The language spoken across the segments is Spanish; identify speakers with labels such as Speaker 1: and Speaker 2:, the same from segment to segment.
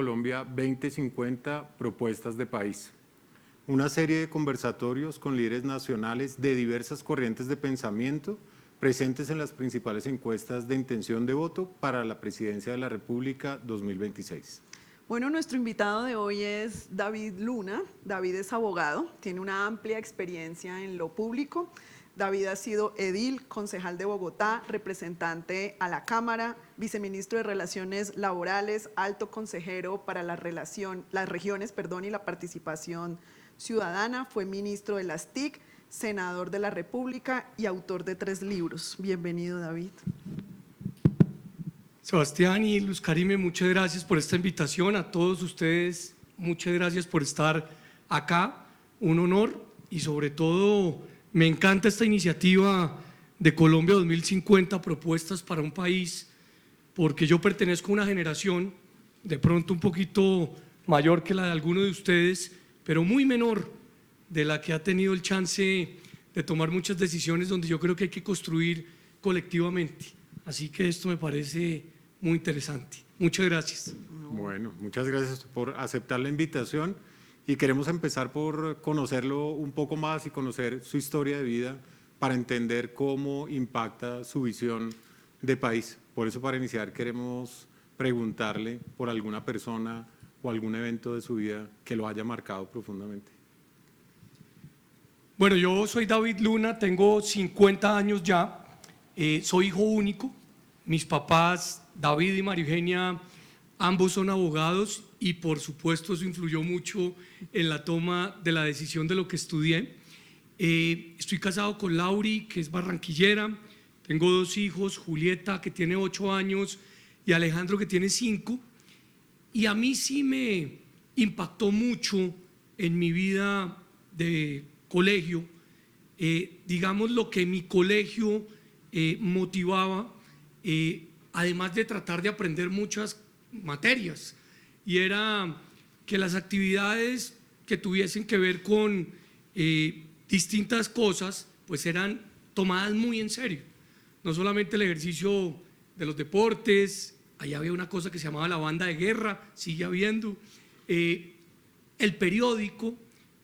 Speaker 1: Colombia 2050 Propuestas de País. Una serie de conversatorios con líderes nacionales de diversas corrientes de pensamiento presentes en las principales encuestas de intención de voto para la Presidencia de la República 2026.
Speaker 2: Bueno, nuestro invitado de hoy es David Luna. David es abogado, tiene una amplia experiencia en lo público. David ha sido edil, concejal de Bogotá, representante a la Cámara, viceministro de Relaciones Laborales, alto consejero para las regiones y la participación ciudadana, fue ministro de las TIC, senador de la República y autor de 3 libros. Bienvenido, David.
Speaker 3: Sebastián y Luz Karime, muchas gracias por esta invitación. A todos ustedes, muchas gracias por estar acá. Un honor y sobre todo me encanta esta iniciativa de Colombia 2050, propuestas para un país, porque yo pertenezco a una generación de pronto un poquito mayor que la de algunos de ustedes, pero muy menor de la que ha tenido el chance de tomar muchas decisiones donde yo creo que hay que construir colectivamente. Así que esto me parece muy interesante. Muchas gracias.
Speaker 1: Bueno, muchas gracias por aceptar la invitación y queremos empezar por conocerlo un poco más y conocer su historia de vida para entender cómo impacta su visión de país. Por eso, para iniciar, queremos preguntarle por alguna persona o algún evento de su vida que lo haya marcado profundamente.
Speaker 3: Bueno, yo soy David Luna, tengo 50 años ya, soy hijo único. Mis papás, David y María Eugenia, ambos son abogados y por supuesto eso influyó mucho en la toma de la decisión de lo que estudié. Estoy casado con Lauri, que es barranquillera, tengo 2 hijos, Julieta, que tiene 8 años, y Alejandro, que tiene 5, y a mí sí me impactó mucho en mi vida de colegio, digamos lo que mi colegio motivaba, además de tratar de aprender muchas materias, y era que las actividades que tuviesen que ver con distintas cosas pues eran tomadas muy en serio, no solamente el ejercicio de los deportes, allá había una cosa que se llamaba la banda de guerra, sigue habiendo, el periódico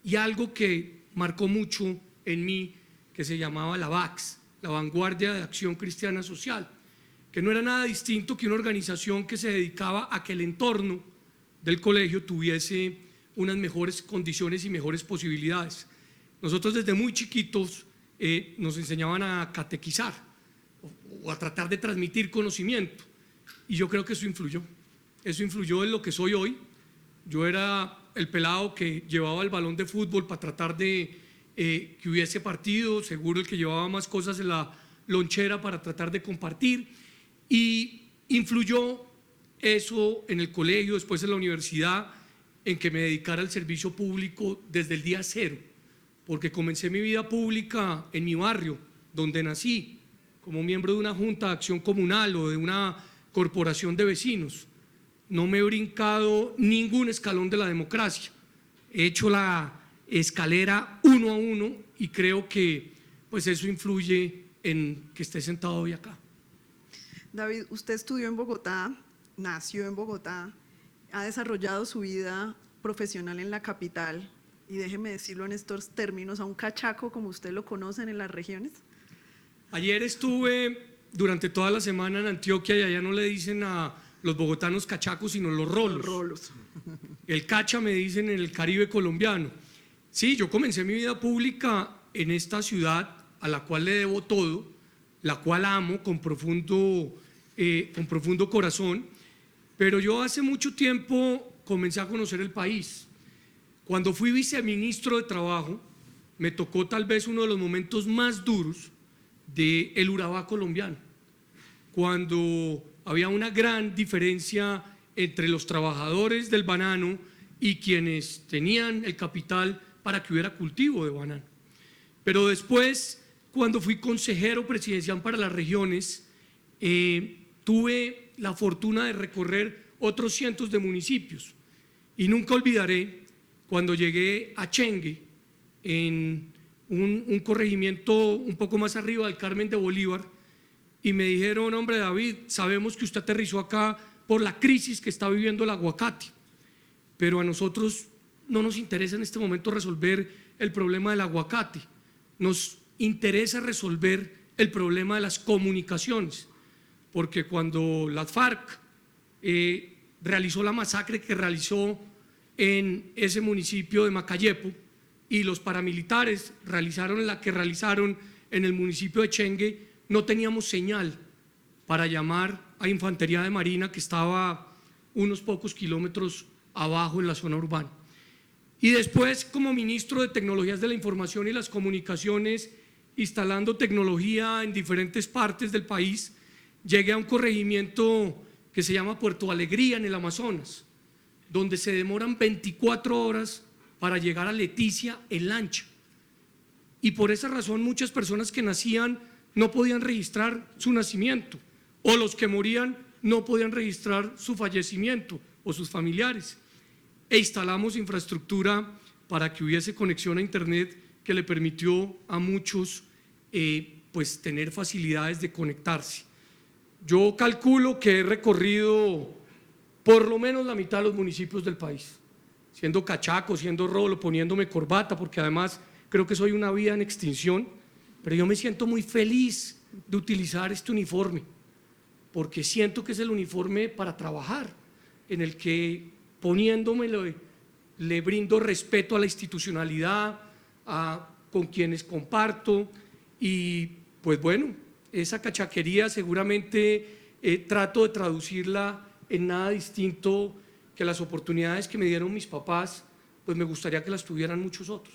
Speaker 3: y algo que marcó mucho en mí que se llamaba la VAX, la Vanguardia de Acción Cristiana Social, que no era nada distinto que una organización que se dedicaba a que el entorno del colegio tuviese unas mejores condiciones y mejores posibilidades. Nosotros desde muy chiquitos nos enseñaban a catequizar o a tratar de transmitir conocimiento, y yo creo que eso influyó en lo que soy hoy. Yo era el pelado que llevaba el balón de fútbol para tratar de que hubiese partido, seguro el que llevaba más cosas en la lonchera para tratar de compartir, y influyó eso en el colegio, después en la universidad, en que me dedicara al servicio público desde el día 0, porque comencé mi vida pública en mi barrio, donde nací, como miembro de una junta de acción comunal o de una corporación de vecinos. No me he brincado ningún escalón de la democracia, he hecho la escalera uno a uno y creo que pues eso influye en que esté sentado hoy acá.
Speaker 2: David, usted estudió en Bogotá, nació en Bogotá, ha desarrollado su vida profesional en la capital y déjeme decirlo en estos términos, a un cachaco como usted lo conocen en las regiones.
Speaker 3: Ayer estuve durante toda la semana en Antioquia y allá no le dicen a los bogotanos cachacos sino los rolos.
Speaker 2: Los rolos.
Speaker 3: El cacha me dicen en el Caribe colombiano. Sí, yo comencé mi vida pública en esta ciudad a la cual le debo todo, la cual amo con profundo corazón, pero yo hace mucho tiempo comencé a conocer el país. Cuando fui viceministro de Trabajo, me tocó tal vez uno de los momentos más duros del Urabá colombiano, cuando había una gran diferencia entre los trabajadores del banano y quienes tenían el capital para que hubiera cultivo de banano. Pero después, cuando fui consejero presidencial para las regiones, tuve la fortuna de recorrer otros cientos de municipios y nunca olvidaré cuando llegué a Chengue, en un corregimiento un poco más arriba del Carmen de Bolívar, y me dijeron: hombre David, sabemos que usted aterrizó acá por la crisis que está viviendo el aguacate. pero a nosotros no nos interesa en este momento resolver el problema del aguacate, nos interesa resolver el problema de las comunicaciones, porque cuando la FARC realizó la masacre que realizó en ese municipio de Macayepo y los paramilitares realizaron la que realizaron en el municipio de Chengue, no teníamos señal para llamar a Infantería de Marina que estaba unos pocos kilómetros abajo en la zona urbana. Y después, como ministro de Tecnologías de la Información y las Comunicaciones, instalando tecnología en diferentes partes del país, llegué a un corregimiento que se llama Puerto Alegría en el Amazonas, donde se demoran 24 horas para llegar a Leticia en lancha. Y por esa razón muchas personas que nacían no podían registrar su nacimiento, o los que morían no podían registrar su fallecimiento o sus familiares. E instalamos infraestructura para que hubiese conexión a internet que le permitió a muchos pues tener facilidades de conectarse. Yo calculo que he recorrido por lo menos la mitad de los municipios del país, siendo cachaco, siendo rolo, poniéndome corbata, porque además creo que soy una vía en extinción, pero yo me siento muy feliz de utilizar este uniforme, porque siento que es el uniforme para trabajar, en el que poniéndome le brindo respeto a la institucionalidad, con quienes comparto, y pues bueno, esa cachaquería seguramente trato de traducirla en nada distinto que las oportunidades que me dieron mis papás, pues me gustaría que las tuvieran muchos otros.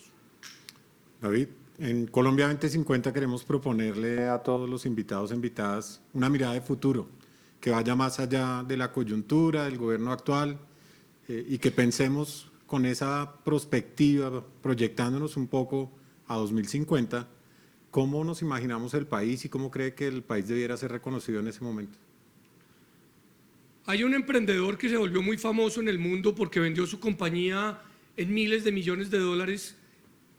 Speaker 1: David, en Colombia 2050 queremos proponerle a todos los invitados e invitadas una mirada de futuro que vaya más allá de la coyuntura del gobierno actual y que pensemos con esa perspectiva, proyectándonos un poco a 2050, ¿cómo nos imaginamos el país y cómo cree que el país debiera ser reconocido en ese momento?
Speaker 3: Hay un emprendedor que se volvió muy famoso en el mundo porque vendió su compañía en miles de millones de dólares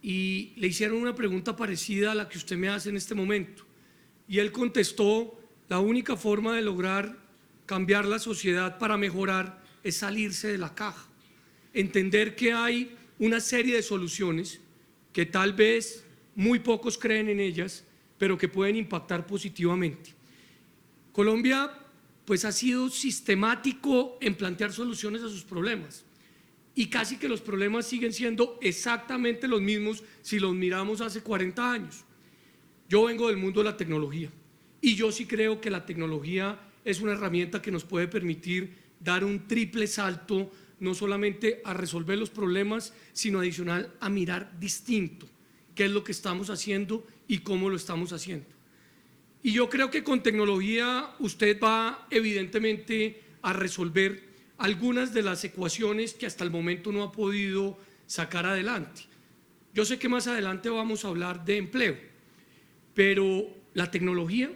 Speaker 3: y le hicieron una pregunta parecida a la que usted me hace en este momento. Y él contestó: la única forma de lograr cambiar la sociedad para mejorar es salirse de la caja, entender que hay una serie de soluciones que tal vez muy pocos creen en ellas, pero que pueden impactar positivamente. Colombia pues ha sido sistemático en plantear soluciones a sus problemas y casi que los problemas siguen siendo exactamente los mismos si los miramos hace 40 años. Yo vengo del mundo de la tecnología y yo sí creo que la tecnología es una herramienta que nos puede permitir dar un triple salto, no solamente a resolver los problemas, sino adicional a mirar distinto qué es lo que estamos haciendo y cómo lo estamos haciendo. Y yo creo que con tecnología usted va evidentemente a resolver algunas de las ecuaciones que hasta el momento no ha podido sacar adelante. Yo sé que más adelante vamos a hablar de empleo, pero la tecnología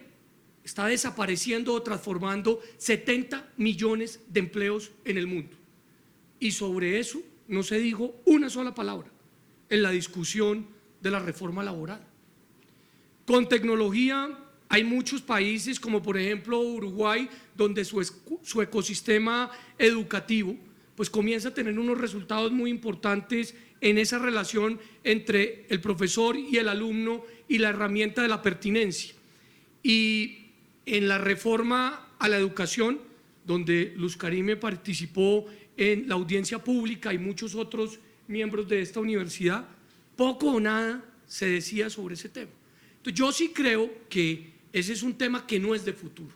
Speaker 3: está desapareciendo o transformando 70 millones de empleos en el mundo. Y sobre eso no se dijo una sola palabra en la discusión de la reforma laboral. Con tecnología hay muchos países, como por ejemplo Uruguay, donde su ecosistema educativo pues comienza a tener unos resultados muy importantes en esa relación entre el profesor y el alumno y la herramienta de la pertinencia. Y en la reforma a la educación, donde Luz Karime participó en la audiencia pública y muchos otros miembros de esta universidad, poco o nada se decía sobre ese tema. Entonces yo sí creo que ese es un tema que no es de futuro,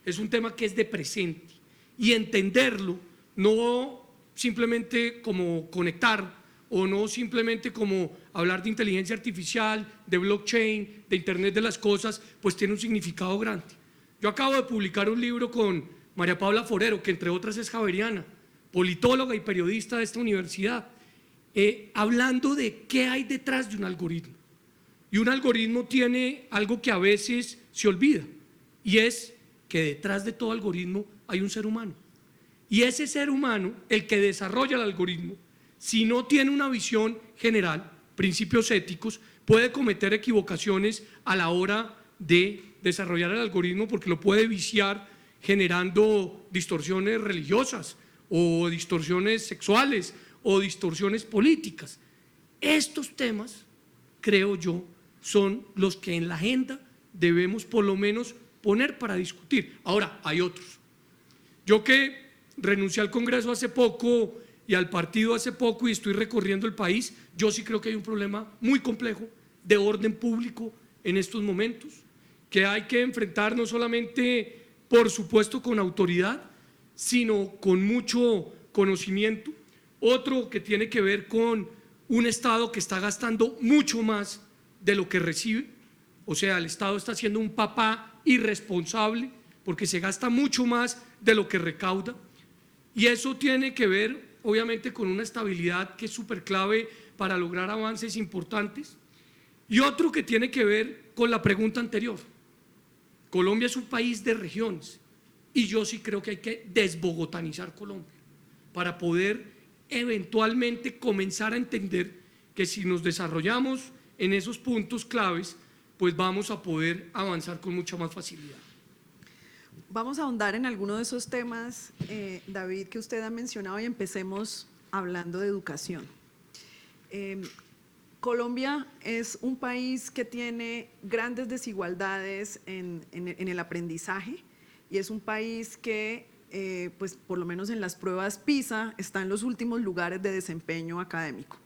Speaker 3: es un tema que es de presente, y entenderlo no simplemente como conectar o no simplemente como hablar de inteligencia artificial, de blockchain, de Internet de las cosas, pues tiene un significado grande. Yo acabo de publicar un libro con María Paula Forero, que entre otras es javeriana, politóloga y periodista de esta universidad, hablando de qué hay detrás de un algoritmo. Y un algoritmo tiene algo que a veces se olvida, y es que detrás de todo algoritmo hay un ser humano. Y ese ser humano, el que desarrolla el algoritmo, si no tiene una visión general, principios éticos, puede cometer equivocaciones a la hora de desarrollar el algoritmo, porque lo puede viciar generando distorsiones religiosas o distorsiones sexuales o distorsiones políticas. Estos temas, creo yo, son los que en la agenda debemos por lo menos poner para discutir. Ahora, hay otros. Yo que renuncié al Congreso hace poco y al partido hace poco y estoy recorriendo el país, yo sí creo que hay un problema muy complejo de orden público en estos momentos, que hay que enfrentar no solamente, por supuesto, con autoridad, sino con mucho conocimiento. Otro que tiene que ver con un Estado que está gastando mucho más de lo que recibe, o sea, el Estado está siendo un papá irresponsable porque se gasta mucho más de lo que recauda, y eso tiene que ver obviamente con una estabilidad que es súper clave para lograr avances importantes. Y otro que tiene que ver con la pregunta anterior. Colombia es un país de regiones y yo sí creo que hay que desbogotanizar Colombia para poder eventualmente comenzar a entender que si nos desarrollamos en esos puntos claves, pues vamos a poder avanzar con mucha más facilidad.
Speaker 2: Vamos a ahondar en alguno de esos temas, David, que usted ha mencionado, y empecemos hablando de educación. Colombia es un país que tiene grandes desigualdades en el aprendizaje, y es un país que, pues por lo menos en las pruebas PISA, está en los últimos lugares de desempeño académico.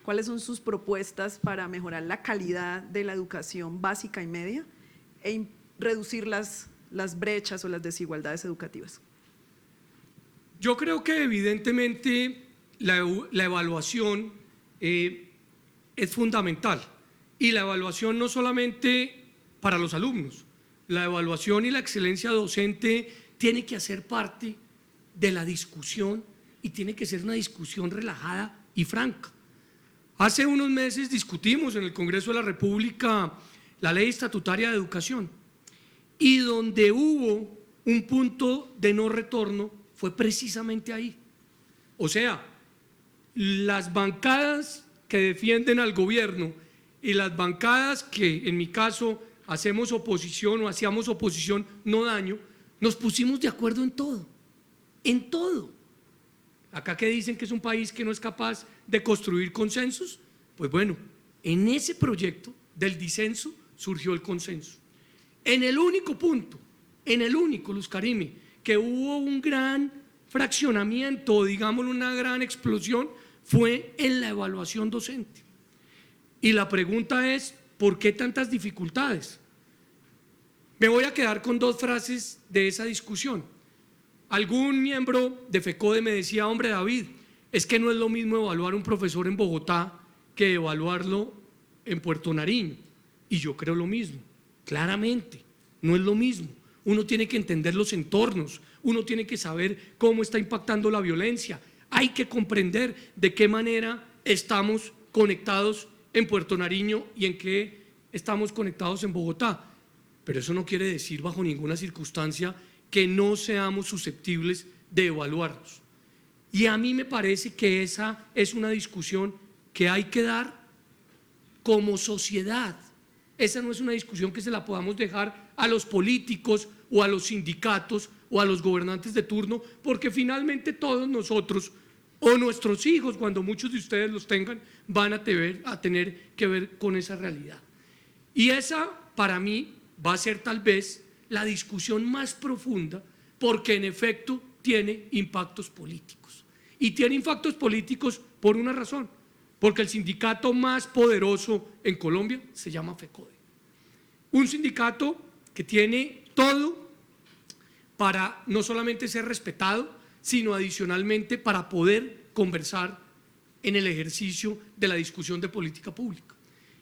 Speaker 2: ¿Cuáles son sus propuestas para mejorar la calidad de la educación básica y media e reducir las brechas o las desigualdades educativas?
Speaker 3: Yo creo que evidentemente la evaluación es fundamental, y la evaluación no solamente para los alumnos, la evaluación y la excelencia docente tiene que hacer parte de la discusión y tiene que ser una discusión relajada y franca. Hace unos meses discutimos en el Congreso de la República la Ley Estatutaria de Educación, y donde hubo un punto de no retorno fue precisamente ahí. O sea, las bancadas que defienden al gobierno y las bancadas que en mi caso hacemos oposición o hacíamos oposición no daño, nos pusimos de acuerdo en todo, en todo. Acá que dicen que es un país que no es capaz de construir consensos, pues bueno, en ese proyecto del disenso surgió el consenso. En el único punto, en el único, Luz Karime, que hubo un gran fraccionamiento, digámoslo, una gran explosión, fue en la evaluación docente. Y la pregunta es, ¿por qué tantas dificultades? Me voy a quedar con dos frases de esa discusión. Algún miembro de FECODE me decía, hombre David, es que no es lo mismo evaluar a un profesor en Bogotá que evaluarlo en Puerto Nariño. Y yo creo lo mismo, claramente, no es lo mismo. Uno tiene que entender los entornos, uno tiene que saber cómo está impactando la violencia. Hay que comprender de qué manera estamos conectados en Puerto Nariño y en qué estamos conectados en Bogotá. Pero eso no quiere decir bajo ninguna circunstancia que no seamos susceptibles de evaluarnos. Y a mí me parece que esa es una discusión que hay que dar como sociedad. Esa no es una discusión que se la podamos dejar a los políticos o a los sindicatos o a los gobernantes de turno, porque finalmente todos nosotros o nuestros hijos, cuando muchos de ustedes los tengan, van a tener que ver con esa realidad. Y esa, para mí, va a ser tal vez la discusión más profunda, porque en efecto tiene impactos políticos. Y tiene impactos políticos por una razón, porque el sindicato más poderoso en Colombia se llama FECODE. Un sindicato que tiene todo para no solamente ser respetado, sino adicionalmente para poder conversar en el ejercicio de la discusión de política pública.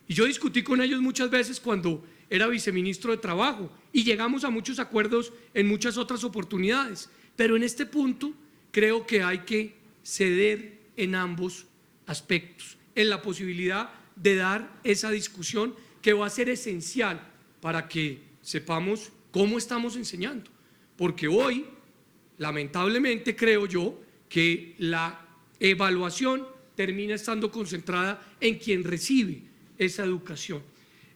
Speaker 3: Y yo discutí con ellos muchas veces cuando era viceministro de Trabajo y llegamos a muchos acuerdos en muchas otras oportunidades, pero en este punto creo que hay que ceder en ambos aspectos, en la posibilidad de dar esa discusión que va a ser esencial para que sepamos cómo estamos enseñando, porque hoy, lamentablemente, creo yo que la evaluación termina estando concentrada en quien recibe esa educación.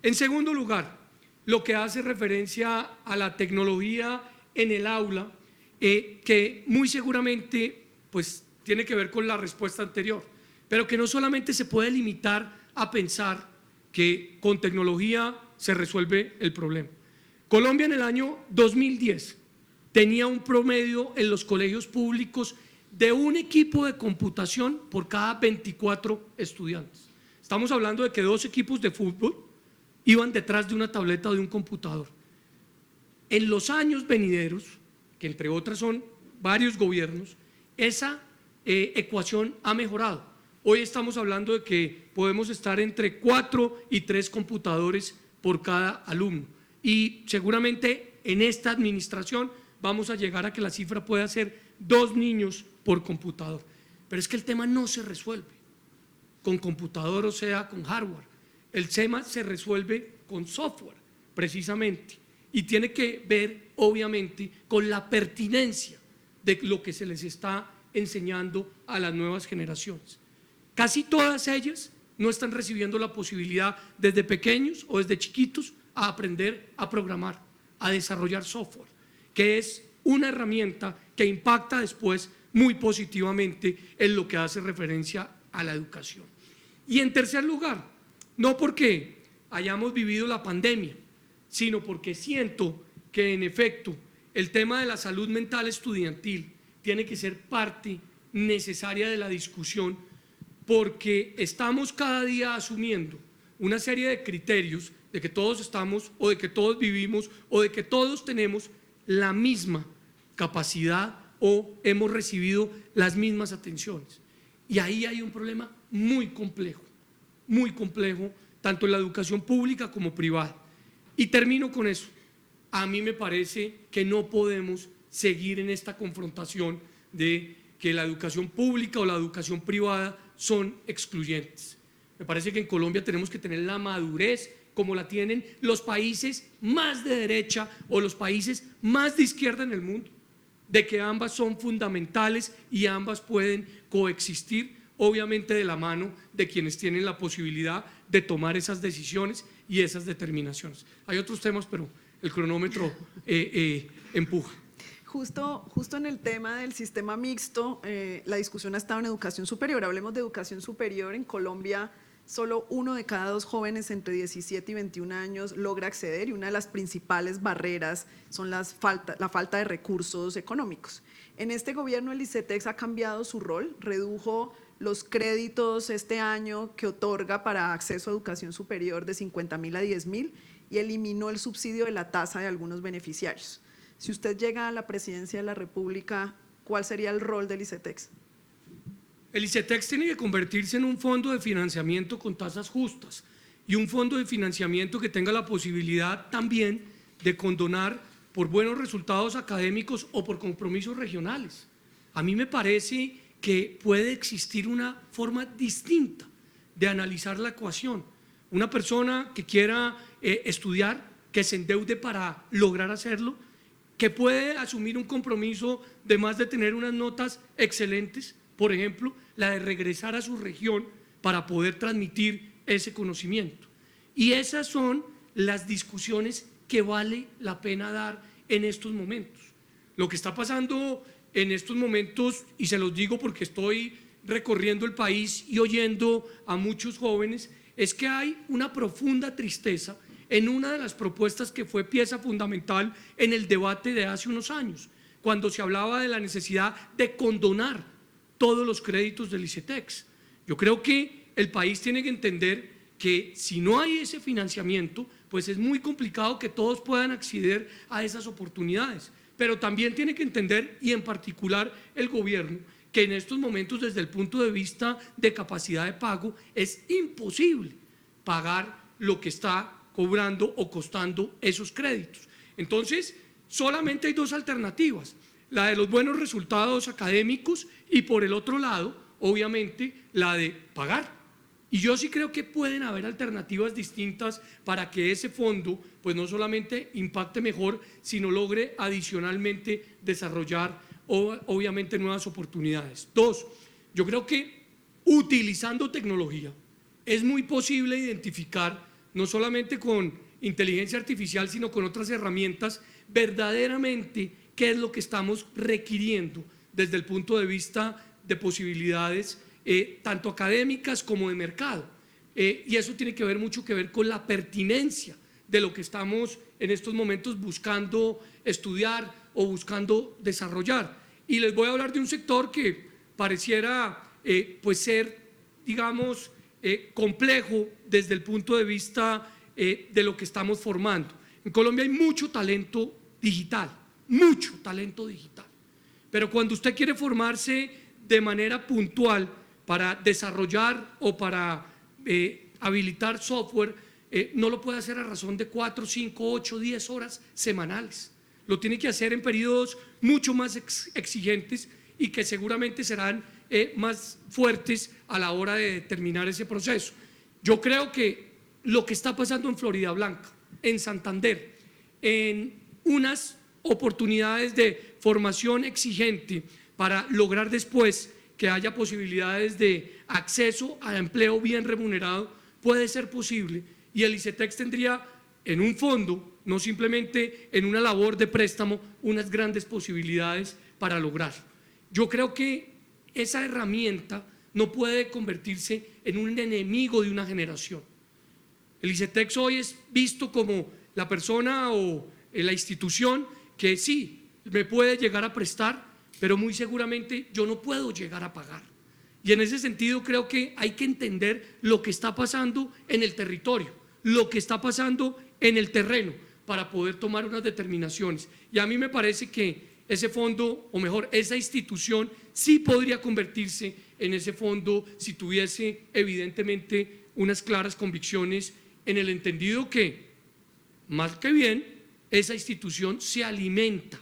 Speaker 3: En segundo lugar, lo que hace referencia a la tecnología en el aula, que muy seguramente pues tiene que ver con la respuesta anterior, pero que no solamente se puede limitar a pensar que con tecnología se resuelve el problema. Colombia en el año 2010 tenía un promedio en los colegios públicos de un equipo de computación por cada 24 estudiantes. Estamos hablando de que 2 equipos de fútbol iban detrás de una tableta o de un computador. En los años venideros, que entre otras son varios gobiernos, esa ecuación ha mejorado. Hoy estamos hablando de que podemos estar entre 4 y 3 computadores por cada alumno y seguramente en esta administración vamos a llegar a que la cifra pueda ser 2 niños por computador. Pero es que el tema no se resuelve con computador, o sea, con hardware. El tema se resuelve con software, precisamente, y tiene que ver, obviamente, con la pertinencia de lo que se les está enseñando a las nuevas generaciones. Casi todas ellas no están recibiendo la posibilidad desde pequeños o desde chiquitos a aprender a programar, a desarrollar software, que es una herramienta que impacta después muy positivamente en lo que hace referencia a la educación. Y en tercer lugar, no porque hayamos vivido la pandemia, sino porque siento que en efecto el tema de la salud mental estudiantil tiene que ser parte necesaria de la discusión, porque estamos cada día asumiendo una serie de criterios de que todos estamos o de que todos vivimos o de que todos tenemos la misma capacidad o hemos recibido las mismas atenciones. Y ahí hay un problema muy complejo, tanto en la educación pública como privada. Y termino con eso. A mí me parece que no podemos seguir en esta confrontación de que la educación pública o la educación privada son excluyentes. Me parece que en Colombia tenemos que tener la madurez como la tienen los países más de derecha o los países más de izquierda en el mundo, de que ambas son fundamentales y ambas pueden coexistir, obviamente de la mano de quienes tienen la posibilidad de tomar esas decisiones y esas determinaciones. Hay otros temas, pero el cronómetro empuja.
Speaker 2: Justo en el tema del sistema mixto, la discusión ha estado en educación superior. Hablemos de educación superior. En Colombia, solo 1 de cada 2 jóvenes entre 17 y 21 años logra acceder, y una de las principales barreras son la falta de recursos económicos. En este gobierno el ICETEX ha cambiado su rol, redujo los créditos este año que otorga para acceso a educación superior de 50.000 a 10.000 y eliminó el subsidio de la tasa de algunos beneficiarios. Si usted llega a la presidencia de la República, ¿cuál sería el rol del ICETEX?
Speaker 3: El ICETEX tiene que convertirse en un fondo de financiamiento con tasas justas y un fondo de financiamiento que tenga la posibilidad también de condonar por buenos resultados académicos o por compromisos regionales. A mí me parece que puede existir una forma distinta de analizar la ecuación. Una persona que quiera estudiar, que se endeude para lograr hacerlo, que puede asumir un compromiso de más de tener unas notas excelentes, por ejemplo, la de regresar a su región para poder transmitir ese conocimiento. Y esas son las discusiones que vale la pena dar en estos momentos. Lo que está pasando en estos momentos, y se los digo porque estoy recorriendo el país y oyendo a muchos jóvenes, es que hay una profunda tristeza en una de las propuestas que fue pieza fundamental en el debate de hace unos años, cuando se hablaba de la necesidad de condonar todos los créditos del ICETEX. Yo creo que el país tiene que entender que si no hay ese financiamiento, pues es muy complicado que todos puedan acceder a esas oportunidades. Pero también tiene que entender, y en particular el gobierno, que en estos momentos desde el punto de vista de capacidad de pago es imposible pagar lo que está cobrando o costando esos créditos. Entonces, solamente hay 2 alternativas, la de los buenos resultados académicos y por el otro lado, obviamente, la de pagar. Y yo sí creo que pueden haber alternativas distintas para que ese fondo pues no solamente impacte mejor, sino logre adicionalmente desarrollar obviamente nuevas oportunidades. 2, yo creo que utilizando tecnología es muy posible identificar, no solamente con inteligencia artificial, sino con otras herramientas, verdaderamente qué es lo que estamos requiriendo desde el punto de vista de posibilidades, tanto académicas como de mercado. Y eso tiene que ver mucho que ver con la pertinencia de lo que estamos en estos momentos buscando estudiar o buscando desarrollar. Y les voy a hablar de un sector que pareciera pues ser, digamos, complejo desde el punto de vista de lo que estamos formando. En Colombia hay mucho talento digital, pero cuando usted quiere formarse de manera puntual para desarrollar o para habilitar software, no lo puede hacer a razón de 4, 5, 8, 10 horas semanales. Lo tiene que hacer en periodos mucho más exigentes y que seguramente serán más fuertes a la hora de terminar ese proceso. Yo creo que lo que está pasando en Floridablanca, en Santander, en unas oportunidades de formación exigente para lograr después que haya posibilidades de acceso a empleo bien remunerado, puede ser posible, y el ICETEX tendría en un fondo, no simplemente en una labor de préstamo, unas grandes posibilidades para lograrlo. Yo creo que esa herramienta no puede convertirse en un enemigo de una generación. El ICETEX hoy es visto como la persona o la institución que sí me puede llegar a prestar, pero muy seguramente yo no puedo llegar a pagar. Y en ese sentido creo que hay que entender lo que está pasando en el territorio, lo que está pasando en el terreno, para poder tomar unas determinaciones. Y a mí me parece que ese fondo, o mejor, esa institución sí podría convertirse en ese fondo si tuviese evidentemente unas claras convicciones, en el entendido que, más que bien, esa institución se alimenta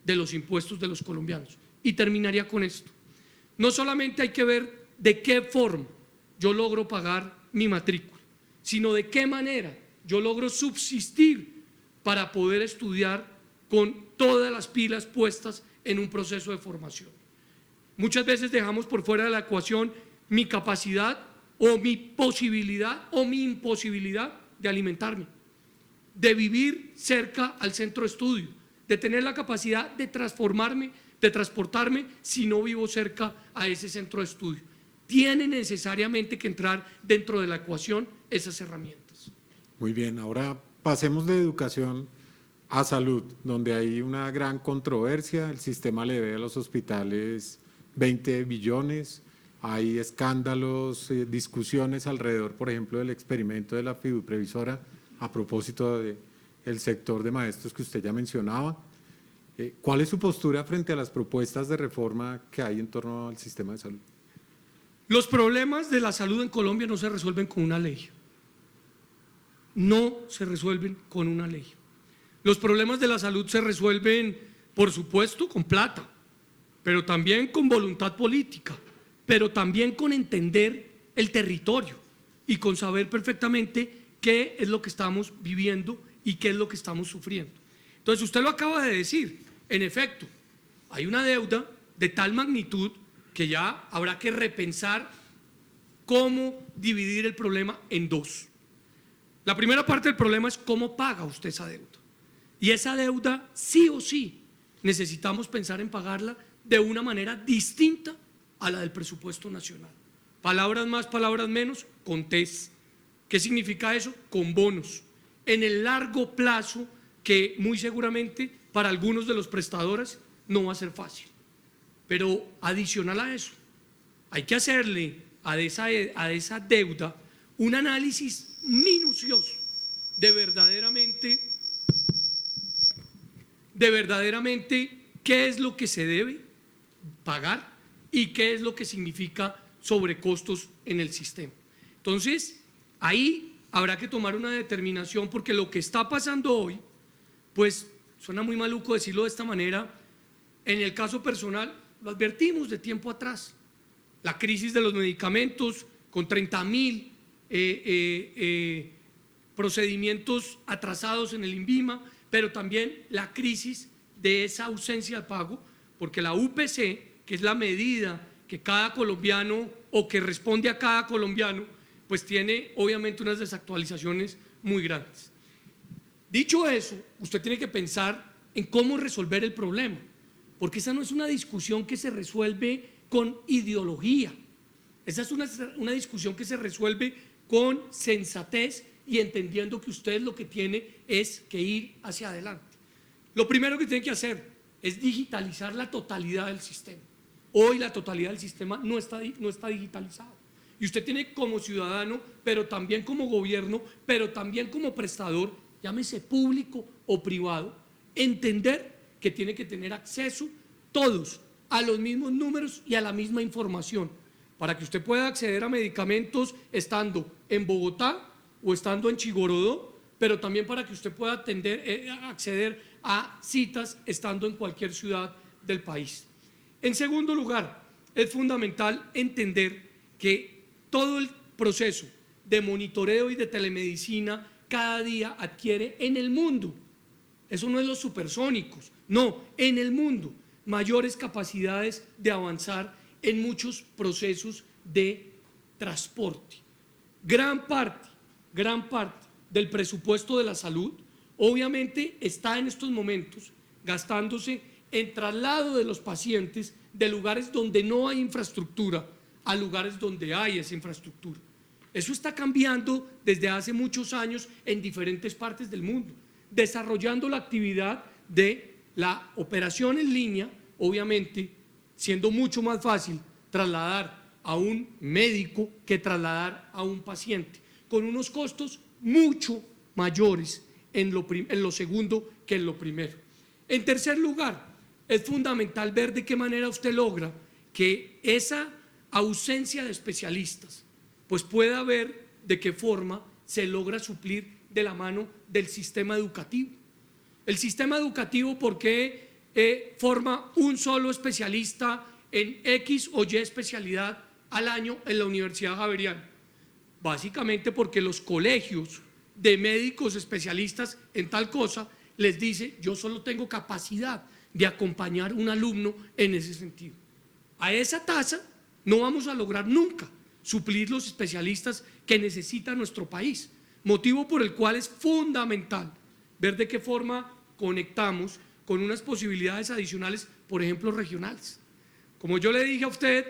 Speaker 3: de los impuestos de los colombianos. Y terminaría con esto. No solamente hay que ver de qué forma yo logro pagar mi matrícula, sino de qué manera yo logro subsistir para poder estudiar con todas las pilas puestas en un proceso de formación. Muchas veces dejamos por fuera de la ecuación mi capacidad o mi posibilidad o mi imposibilidad de alimentarme, de vivir cerca al centro de estudio, de tener la capacidad de transformarme, de transportarme si no vivo cerca a ese centro de estudio. Tiene necesariamente que entrar dentro de la ecuación esas herramientas.
Speaker 1: Muy bien, ahora pasemos de educación a salud, donde hay una gran controversia. El sistema le debe a los hospitales 20 billones, hay escándalos, discusiones alrededor, por ejemplo, del experimento de la fiduprevisora a propósito del sector de maestros que usted ya mencionaba. ¿Cuál es su postura frente a las propuestas de reforma que hay en torno al sistema de salud?
Speaker 3: Los problemas de la salud en Colombia no se resuelven con una ley. No se resuelven con una ley. Los problemas de la salud se resuelven, por supuesto, con plata, pero también con voluntad política, pero también con entender el territorio y con saber perfectamente qué es lo que estamos viviendo y qué es lo que estamos sufriendo. Entonces, usted lo acaba de decir, en efecto, hay una deuda de tal magnitud que ya habrá que repensar cómo dividir el problema en dos. La primera parte del problema es cómo paga usted esa deuda. Y esa deuda, sí o sí, necesitamos pensar en pagarla de una manera distinta a la del presupuesto nacional. Palabras más, palabras menos, con TES. ¿Qué significa eso? Con bonos. En el largo plazo, que muy seguramente para algunos de los prestadores no va a ser fácil. Pero adicional a eso, hay que hacerle a esa deuda un análisis minucioso de verdaderamente qué es lo que se debe pagar y qué es lo que significa sobrecostos en el sistema. Entonces, ahí habrá que tomar una determinación, porque lo que está pasando hoy, pues suena muy maluco decirlo de esta manera, en el caso personal lo advertimos de tiempo atrás, la crisis de los medicamentos con 30.000 procedimientos atrasados en el INVIMA, pero también la crisis de esa ausencia de pago, porque la UPC, que es la medida que cada colombiano o que responde a cada colombiano, pues tiene obviamente unas desactualizaciones muy grandes. Dicho eso, usted tiene que pensar en cómo resolver el problema, porque esa no es una discusión que se resuelve con ideología. Esa es una discusión que se resuelve con sensatez y entendiendo que usted lo que tiene es que ir hacia adelante. Lo primero que tiene que hacer es digitalizar la totalidad del sistema. Hoy la totalidad del sistema no está digitalizado. Y usted tiene como ciudadano, pero también como gobierno, pero también como prestador, llámese público o privado, entender que tiene que tener acceso todos a los mismos números y a la misma información, para que usted pueda acceder a medicamentos estando en Bogotá o estando en Chigorodó, pero también para que usted pueda acceder a citas estando en cualquier ciudad del país. En segundo lugar, es fundamental entender que todo el proceso de monitoreo y de telemedicina cada día adquiere en el mundo, eso no es los supersónicos, no, en el mundo, mayores capacidades de avanzar en muchos procesos de transporte. Gran parte del presupuesto de la salud obviamente está en estos momentos gastándose en traslado de los pacientes de lugares donde no hay infraestructura a lugares donde hay esa infraestructura. Eso está cambiando desde hace muchos años en diferentes partes del mundo, desarrollando la actividad de la operación en línea, obviamente siendo mucho más fácil trasladar a un médico que trasladar a un paciente, con unos costos mucho mayores en lo segundo que en lo primero. En tercer lugar, es fundamental ver de qué manera usted logra que esa ausencia de especialistas, pues pueda ver de qué forma se logra suplir de la mano del sistema educativo. El sistema educativo, ¿por qué forma un solo especialista en X o Y especialidad al año en la Universidad Javeriana? Básicamente porque los colegios de médicos especialistas en tal cosa les dice: yo solo tengo capacidad de acompañar un alumno en ese sentido. A esa tasa no vamos a lograr nunca suplir los especialistas que necesita nuestro país, motivo por el cual es fundamental ver de qué forma conectamos con unas posibilidades adicionales, por ejemplo, regionales. Como yo le dije a usted,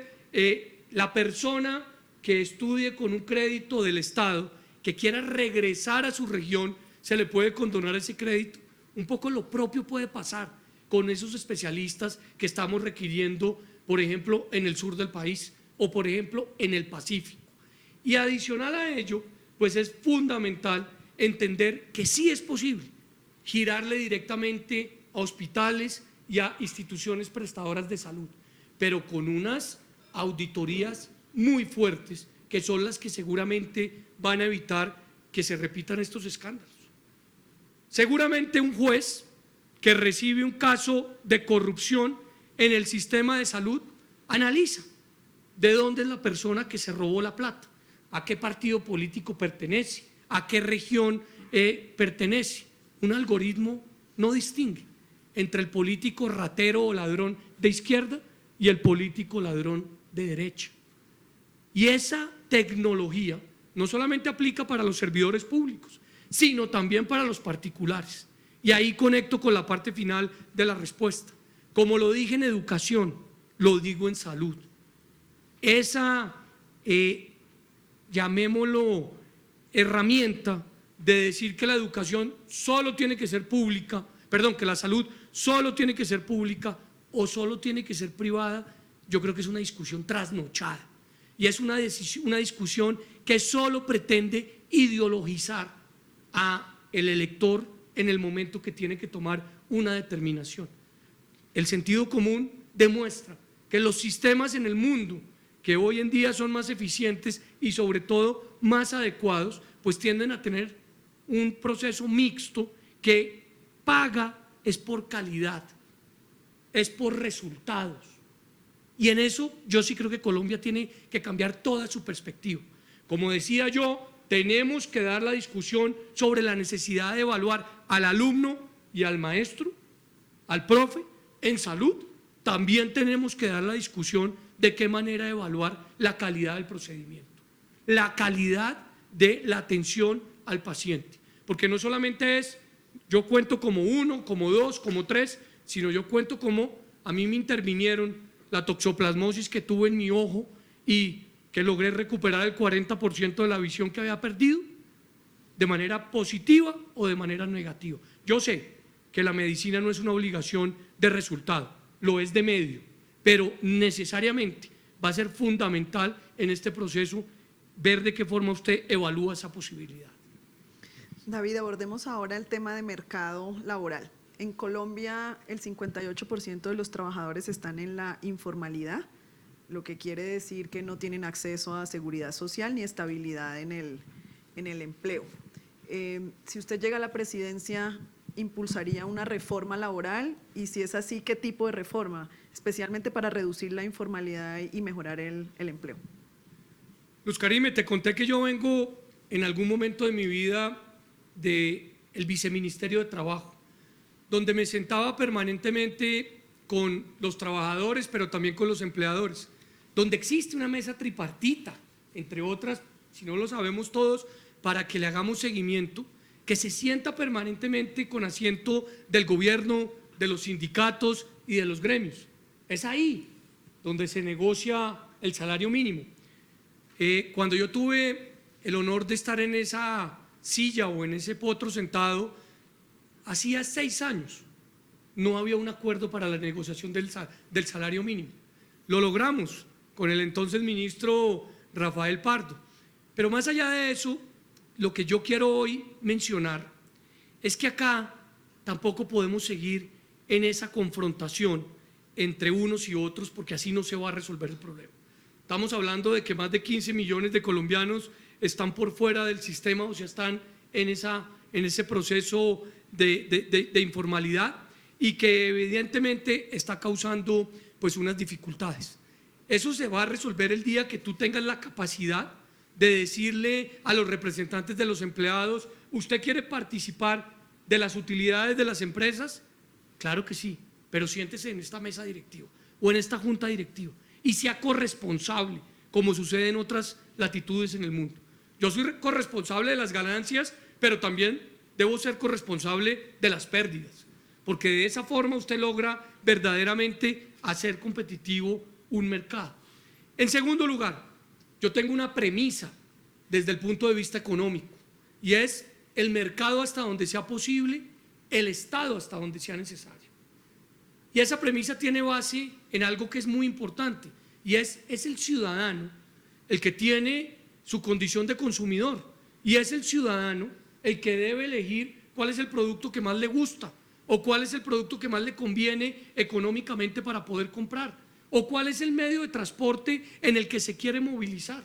Speaker 3: la persona que estudie con un crédito del Estado, que quiera regresar a su región, se le puede condonar ese crédito. Un poco lo propio puede pasar con esos especialistas que estamos requiriendo, por ejemplo, en el sur del país o, por ejemplo, en el Pacífico. Y adicional a ello, pues es fundamental entender que sí es posible girarle directamente a hospitales y a instituciones prestadoras de salud, pero con unas auditorías muy fuertes que son las que seguramente van a evitar que se repitan estos escándalos. Seguramente un juez que recibe un caso de corrupción en el sistema de salud analiza de dónde es la persona que se robó la plata, a qué partido político pertenece, a qué región pertenece. Un algoritmo no distingue entre el político ratero o ladrón de izquierda y el político ladrón de derecha. Y esa tecnología no solamente aplica para los servidores públicos, sino también para los particulares. Y ahí conecto con la parte final de la respuesta. Como lo dije en educación, lo digo en salud. Esa, llamémoslo, herramienta de decir que la educación solo tiene que ser pública, que la salud solo tiene que ser pública o solo tiene que ser privada, yo creo que es una discusión trasnochada. Y es una discusión que solo pretende ideologizar a el elector en el momento que tiene que tomar una determinación. El sentido común demuestra que los sistemas en el mundo que hoy en día son más eficientes y sobre todo más adecuados, pues tienden a tener un proceso mixto que paga es por calidad, es por resultados. Y en eso yo sí creo que Colombia tiene que cambiar toda su perspectiva. Como decía yo, tenemos que dar la discusión sobre la necesidad de evaluar al alumno y al maestro, al profe, en salud. También tenemos que dar la discusión de qué manera evaluar la calidad del procedimiento, la calidad de la atención al paciente. Porque no solamente es yo cuento como 1, como 2, como 3, sino yo cuento como a mí me intervinieron la toxoplasmosis que tuve en mi ojo y que logré recuperar el 40% de la visión que había perdido, de manera positiva o de manera negativa. Yo sé que la medicina no es una obligación de resultado, lo es de medio, pero necesariamente va a ser fundamental en este proceso ver de qué forma usted evalúa esa posibilidad.
Speaker 2: David, abordemos ahora el tema de mercado laboral. En Colombia, el 58% de los trabajadores están en la informalidad, lo que quiere decir que no tienen acceso a seguridad social ni estabilidad en el empleo. Si usted llega a la presidencia, ¿impulsaría una reforma laboral? Y si es así, ¿qué tipo de reforma? Especialmente para reducir la informalidad y mejorar el empleo.
Speaker 3: Luz Karime, te conté que yo vengo en algún momento de mi vida del Viceministerio de Trabajo, donde me sentaba permanentemente con los trabajadores, pero también con los empleadores, donde existe una mesa tripartita, entre otras, si no lo sabemos todos, para que le hagamos seguimiento, que se sienta permanentemente con asiento del gobierno, de los sindicatos y de los gremios. Es ahí donde se negocia el salario mínimo. Cuando yo tuve el honor de estar en esa silla o en ese potro sentado, hacía 6 años no había un acuerdo para la negociación del salario mínimo. Lo logramos con el entonces ministro Rafael Pardo. Pero más allá de eso, lo que yo quiero hoy mencionar es que acá tampoco podemos seguir en esa confrontación entre unos y otros, porque así no se va a resolver el problema. Estamos hablando de que más de 15 millones de colombianos están por fuera del sistema, o sea, están en ese proceso de informalidad, y que evidentemente está causando pues unas dificultades. Eso se va a resolver el día que tú tengas la capacidad de decirle a los representantes de los empleados: ¿usted quiere participar de las utilidades de las empresas? Claro que sí, pero siéntese en esta mesa directiva o en esta junta directiva y sea corresponsable, como sucede en otras latitudes en el mundo. Yo soy corresponsable de las ganancias, pero también debo ser corresponsable de las pérdidas, porque de esa forma usted logra verdaderamente hacer competitivo un mercado. En segundo lugar, yo tengo una premisa desde el punto de vista económico, y es el mercado hasta donde sea posible, el Estado hasta donde sea necesario. Y esa premisa tiene base en algo que es muy importante, y es el ciudadano el que tiene su condición de consumidor, y es el ciudadano el que debe elegir cuál es el producto que más le gusta, o cuál es el producto que más le conviene económicamente para poder comprar, o cuál es el medio de transporte en el que se quiere movilizar.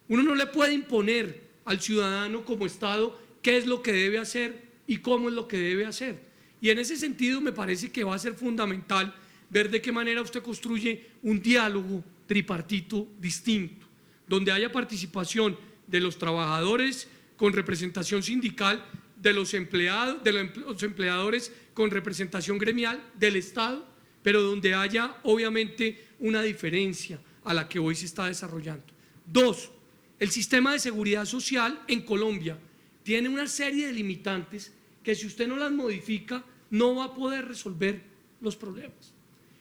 Speaker 3: Uno no le puede imponer al ciudadano como Estado qué es lo que debe hacer y cómo es lo que debe hacer. Y en ese sentido me parece que va a ser fundamental ver de qué manera usted construye un diálogo tripartito distinto, donde haya participación de los trabajadores con representación sindical, de los empleados, de los empleadores con representación gremial, del Estado, pero donde haya obviamente una diferencia a la que hoy se está desarrollando. 2, el sistema de seguridad social en Colombia tiene una serie de limitantes que, si usted no las modifica, no va a poder resolver los problemas.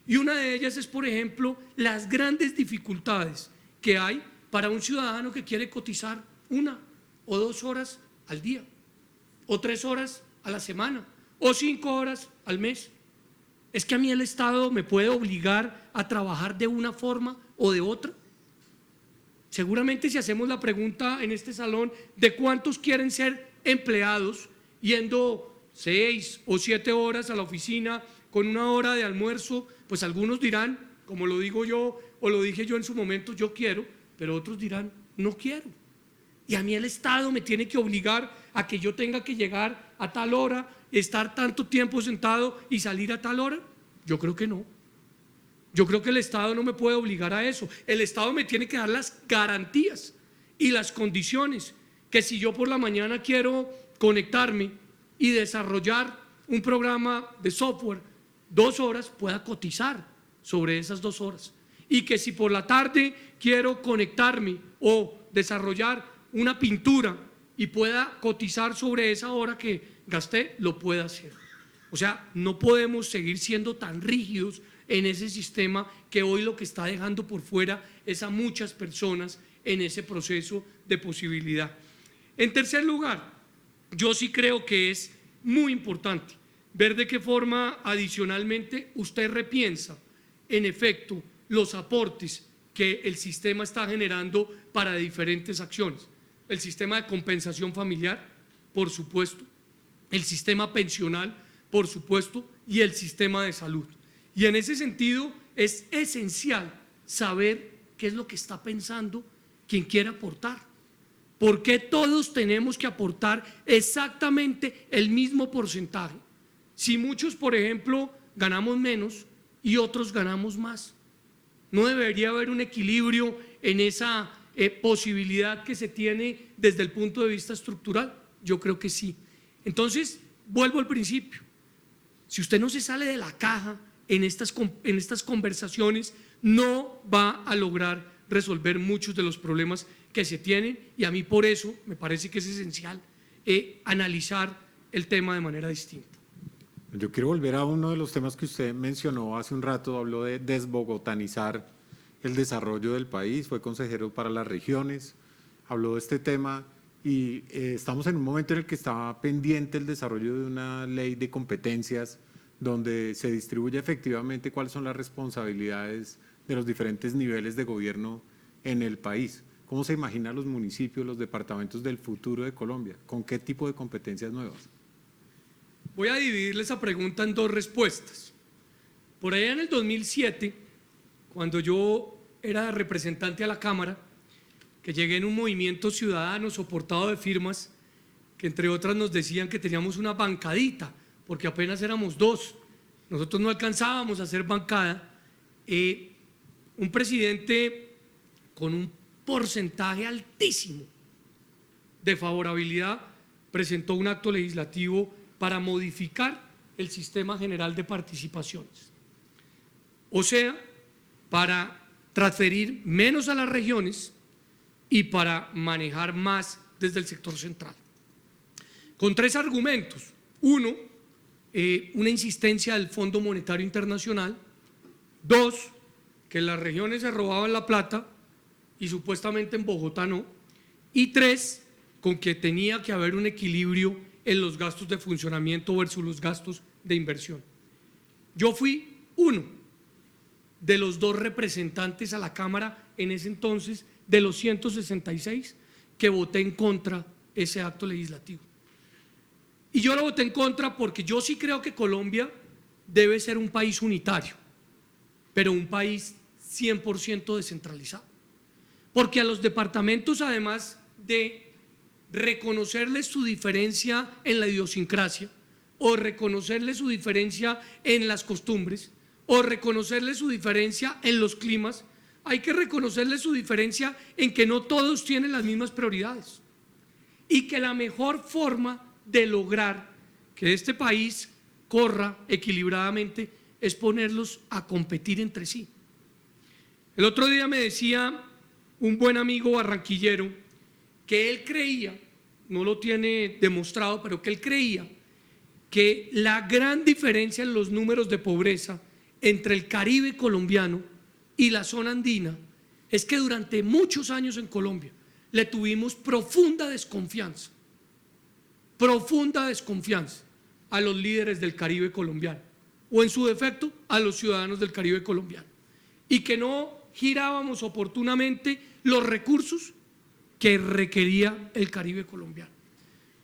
Speaker 3: Y una de ellas es, por ejemplo, las grandes dificultades que hay para un ciudadano que quiere cotizar 1 o 2 horas al día, o 3 horas a la semana, o 5 horas al mes. ¿Es que a mí el Estado me puede obligar a trabajar de una forma o de otra? Seguramente, si hacemos la pregunta en este salón de cuántos quieren ser empleados yendo 6 o 7 horas a la oficina con 1 hora de almuerzo, pues algunos dirán, como lo digo yo o lo dije yo en su momento, yo quiero, pero otros dirán, no quiero. Y a mí el Estado me tiene que obligar a que yo tenga que llegar a tal hora, estar tanto tiempo sentado y salir a tal hora. Yo creo que no. Yo creo que el Estado no me puede obligar a eso. El Estado me tiene que dar las garantías y las condiciones, que si yo por la mañana quiero conectarme y desarrollar un programa de software 2 horas, pueda cotizar sobre esas 2 horas. Y que si por la tarde quiero conectarme o desarrollar una pintura y pueda cotizar sobre esa hora que gasté, lo pueda hacer. O sea, no podemos seguir siendo tan rígidos en ese sistema que hoy lo que está dejando por fuera es a muchas personas en ese proceso de posibilidad. En tercer lugar, yo sí creo que es muy importante ver de qué forma adicionalmente usted repiensa, en efecto, los aportes que el sistema está generando para diferentes acciones. El sistema de compensación familiar, por supuesto, el sistema pensional, por supuesto, y el sistema de salud. Y en ese sentido es esencial saber qué es lo que está pensando quien quiere aportar. ¿Por qué todos tenemos que aportar exactamente el mismo porcentaje? Si muchos, por ejemplo, ganamos menos y otros ganamos más, ¿no debería haber un equilibrio en esa posibilidad que se tiene desde el punto de vista estructural? Yo creo que sí. Entonces, vuelvo al principio. Si usted no se sale de la caja en estas conversaciones, no va a lograr resolver muchos de los problemas que se tienen, y a mí por eso me parece que es esencial analizar el tema de manera distinta.
Speaker 1: Yo quiero volver a uno de los temas que usted mencionó hace un rato, habló de desbogotanizar el desarrollo del país, fue consejero para las regiones, habló de este tema y estamos en un momento en el que está pendiente el desarrollo de una ley de competencias donde se distribuye efectivamente cuáles son las responsabilidades de los diferentes niveles de gobierno en el país. ¿Cómo se imaginan los municipios, los departamentos del futuro de Colombia? ¿Con qué tipo de competencias nuevas?
Speaker 3: Voy a dividirle esa pregunta en dos respuestas. Por allá en el 2007, cuando yo era representante a la Cámara, que llegué en un movimiento ciudadano soportado de firmas, que entre otras nos decían que teníamos una bancadita, porque apenas éramos dos, nosotros no alcanzábamos a hacer bancada, un presidente con un porcentaje altísimo de favorabilidad presentó un acto legislativo para modificar el sistema general de participaciones, o sea, para transferir menos a las regiones y para manejar más desde el sector central, con tres argumentos. Uno, una insistencia del Fondo Monetario Internacional. Dos, que las regiones se robaban la plata y supuestamente en Bogotá no. Y tres, con que tenía que haber un equilibrio en los gastos de funcionamiento versus los gastos de inversión. Yo fui uno de los dos representantes a la Cámara en ese entonces, de los 166, que voté en contra de ese acto legislativo. Y yo lo voté en contra porque yo sí creo que Colombia debe ser un país unitario, pero un país 100% descentralizado. Porque a los departamentos, además de reconocerles su diferencia en la idiosincrasia, o reconocerles su diferencia en las costumbres, o reconocerles su diferencia en los climas, hay que reconocerles su diferencia en que no todos tienen las mismas prioridades, y que la mejor forma de lograr que este país corra equilibradamente es ponerlos a competir entre sí. El otro día me decía un buen amigo barranquillero que él creía, no lo tiene demostrado, pero que él creía que la gran diferencia en los números de pobreza entre el Caribe colombiano y la zona andina es que durante muchos años en Colombia le tuvimos profunda desconfianza a los líderes del Caribe colombiano, o en su defecto a los ciudadanos del Caribe colombiano, y que no girábamos oportunamente los recursos que requería el Caribe colombiano.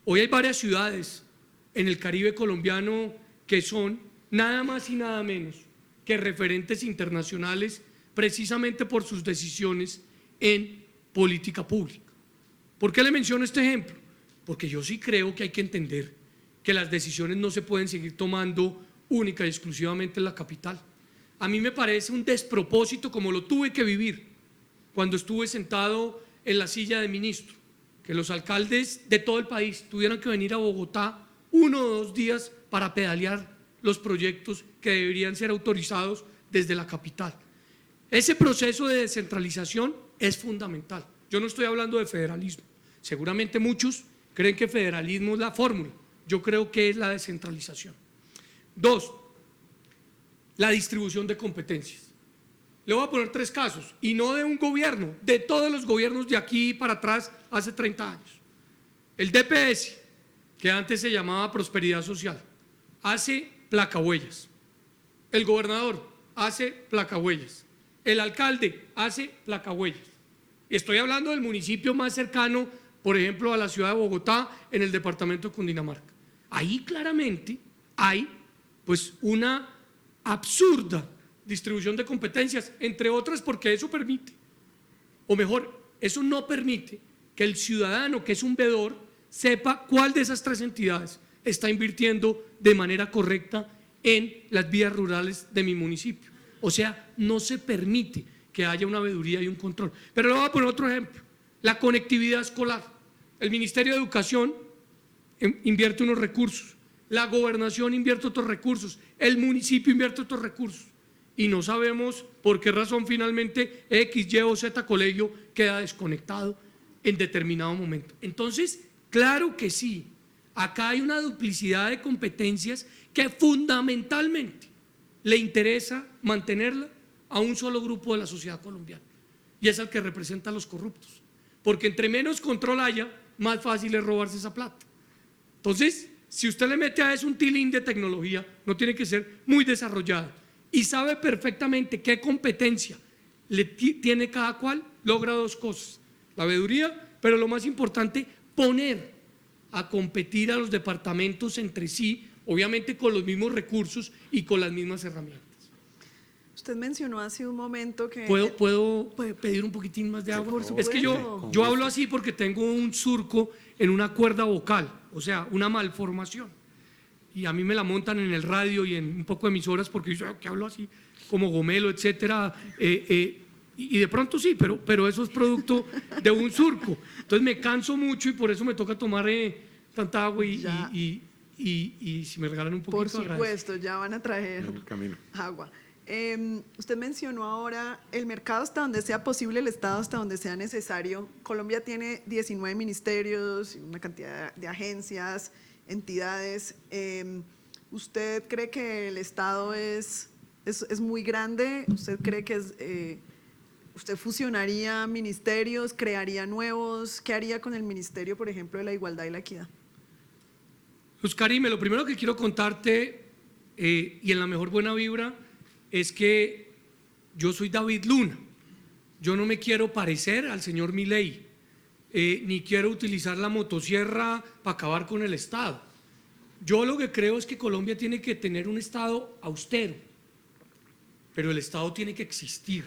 Speaker 3: Hoy hay varias ciudades en el Caribe colombiano que son nada más y nada menos que referentes internacionales precisamente por sus decisiones en política pública. ¿Por qué le menciono este ejemplo? Porque yo sí creo que hay que entender que las decisiones no se pueden seguir tomando única y exclusivamente en la capital. A mí me parece un despropósito, como lo tuve que vivir cuando estuve sentado en la silla de ministro, que los alcaldes de todo el país tuvieran que venir a Bogotá 1 o 2 días para pedalear los proyectos que deberían ser autorizados desde la capital. Ese proceso de descentralización es fundamental. Yo no estoy hablando de federalismo. Seguramente muchos creen que federalismo es la fórmula. Yo creo que es la descentralización. 2, la distribución de competencias. Le voy a poner 3 casos, y no de un gobierno, de todos los gobiernos de aquí para atrás hace 30 años. El DPS, que antes se llamaba Prosperidad Social, hace placahuellas. El gobernador hace placahuellas. El alcalde hace placahuellas. Estoy hablando del municipio más cercano, por ejemplo, a la ciudad de Bogotá, en el departamento de Cundinamarca. Ahí claramente hay pues una absurda distribución de competencias, entre otras porque eso permite, o mejor, eso no permite que el ciudadano, que es un veedor, sepa cuál de esas 3 entidades está invirtiendo de manera correcta en las vías rurales de mi municipio. O sea, no se permite que haya una veeduría y un control. Pero le voy a poner otro ejemplo, la conectividad escolar. El Ministerio de Educación invierte unos recursos, la gobernación invierte otros recursos, el municipio invierte otros recursos, y no sabemos por qué razón finalmente X, Y o Z colegio queda desconectado en determinado momento. Entonces, claro que sí, acá hay una duplicidad de competencias que fundamentalmente le interesa mantenerla a un solo grupo de la sociedad colombiana, y es el que representa a los corruptos, porque entre menos control haya, más fácil es robarse esa plata. Entonces, si usted le mete a eso un tilín de tecnología, no tiene que ser muy desarrollada, y sabe perfectamente qué competencia le tiene cada cual, logra 2 cosas: la veeduría, pero lo más importante, poner a competir a los departamentos entre sí, obviamente con los mismos recursos y con las mismas herramientas.
Speaker 2: Usted mencionó hace un momento que…
Speaker 3: ¿Puedo pedir un poquitín más de agua?
Speaker 2: por
Speaker 3: Es que
Speaker 2: supuesto.
Speaker 3: yo hablo así porque tengo un surco en una cuerda vocal, o sea, una malformación. Y a mí me la montan en el radio y en un poco de emisoras porque yo que hablo así, como gomelo, etcétera. Y de pronto sí, pero eso es producto de un surco. Entonces me canso mucho y por eso me toca tomar tanta agua y si me regalan un poquito.
Speaker 2: Por supuesto, ya van a traer
Speaker 1: En el camino.
Speaker 2: agua. Usted mencionó ahora el mercado hasta donde sea posible, el Estado hasta donde sea necesario. Colombia tiene 19 ministerios, una cantidad de agencias, entidades. ¿Usted cree que el Estado es muy grande? ¿Usted cree que usted fusionaría ministerios, crearía nuevos? ¿Qué haría con el Ministerio, por ejemplo, de la Igualdad y la Equidad?
Speaker 3: Luz Karime, lo primero que quiero contarte, y en la mejor buena vibra, es que yo soy David Luna. Yo no me quiero parecer al señor Milei, ni quiero utilizar la motosierra para acabar con el Estado. Yo lo que creo es que Colombia tiene que tener un Estado austero, pero el Estado tiene que existir.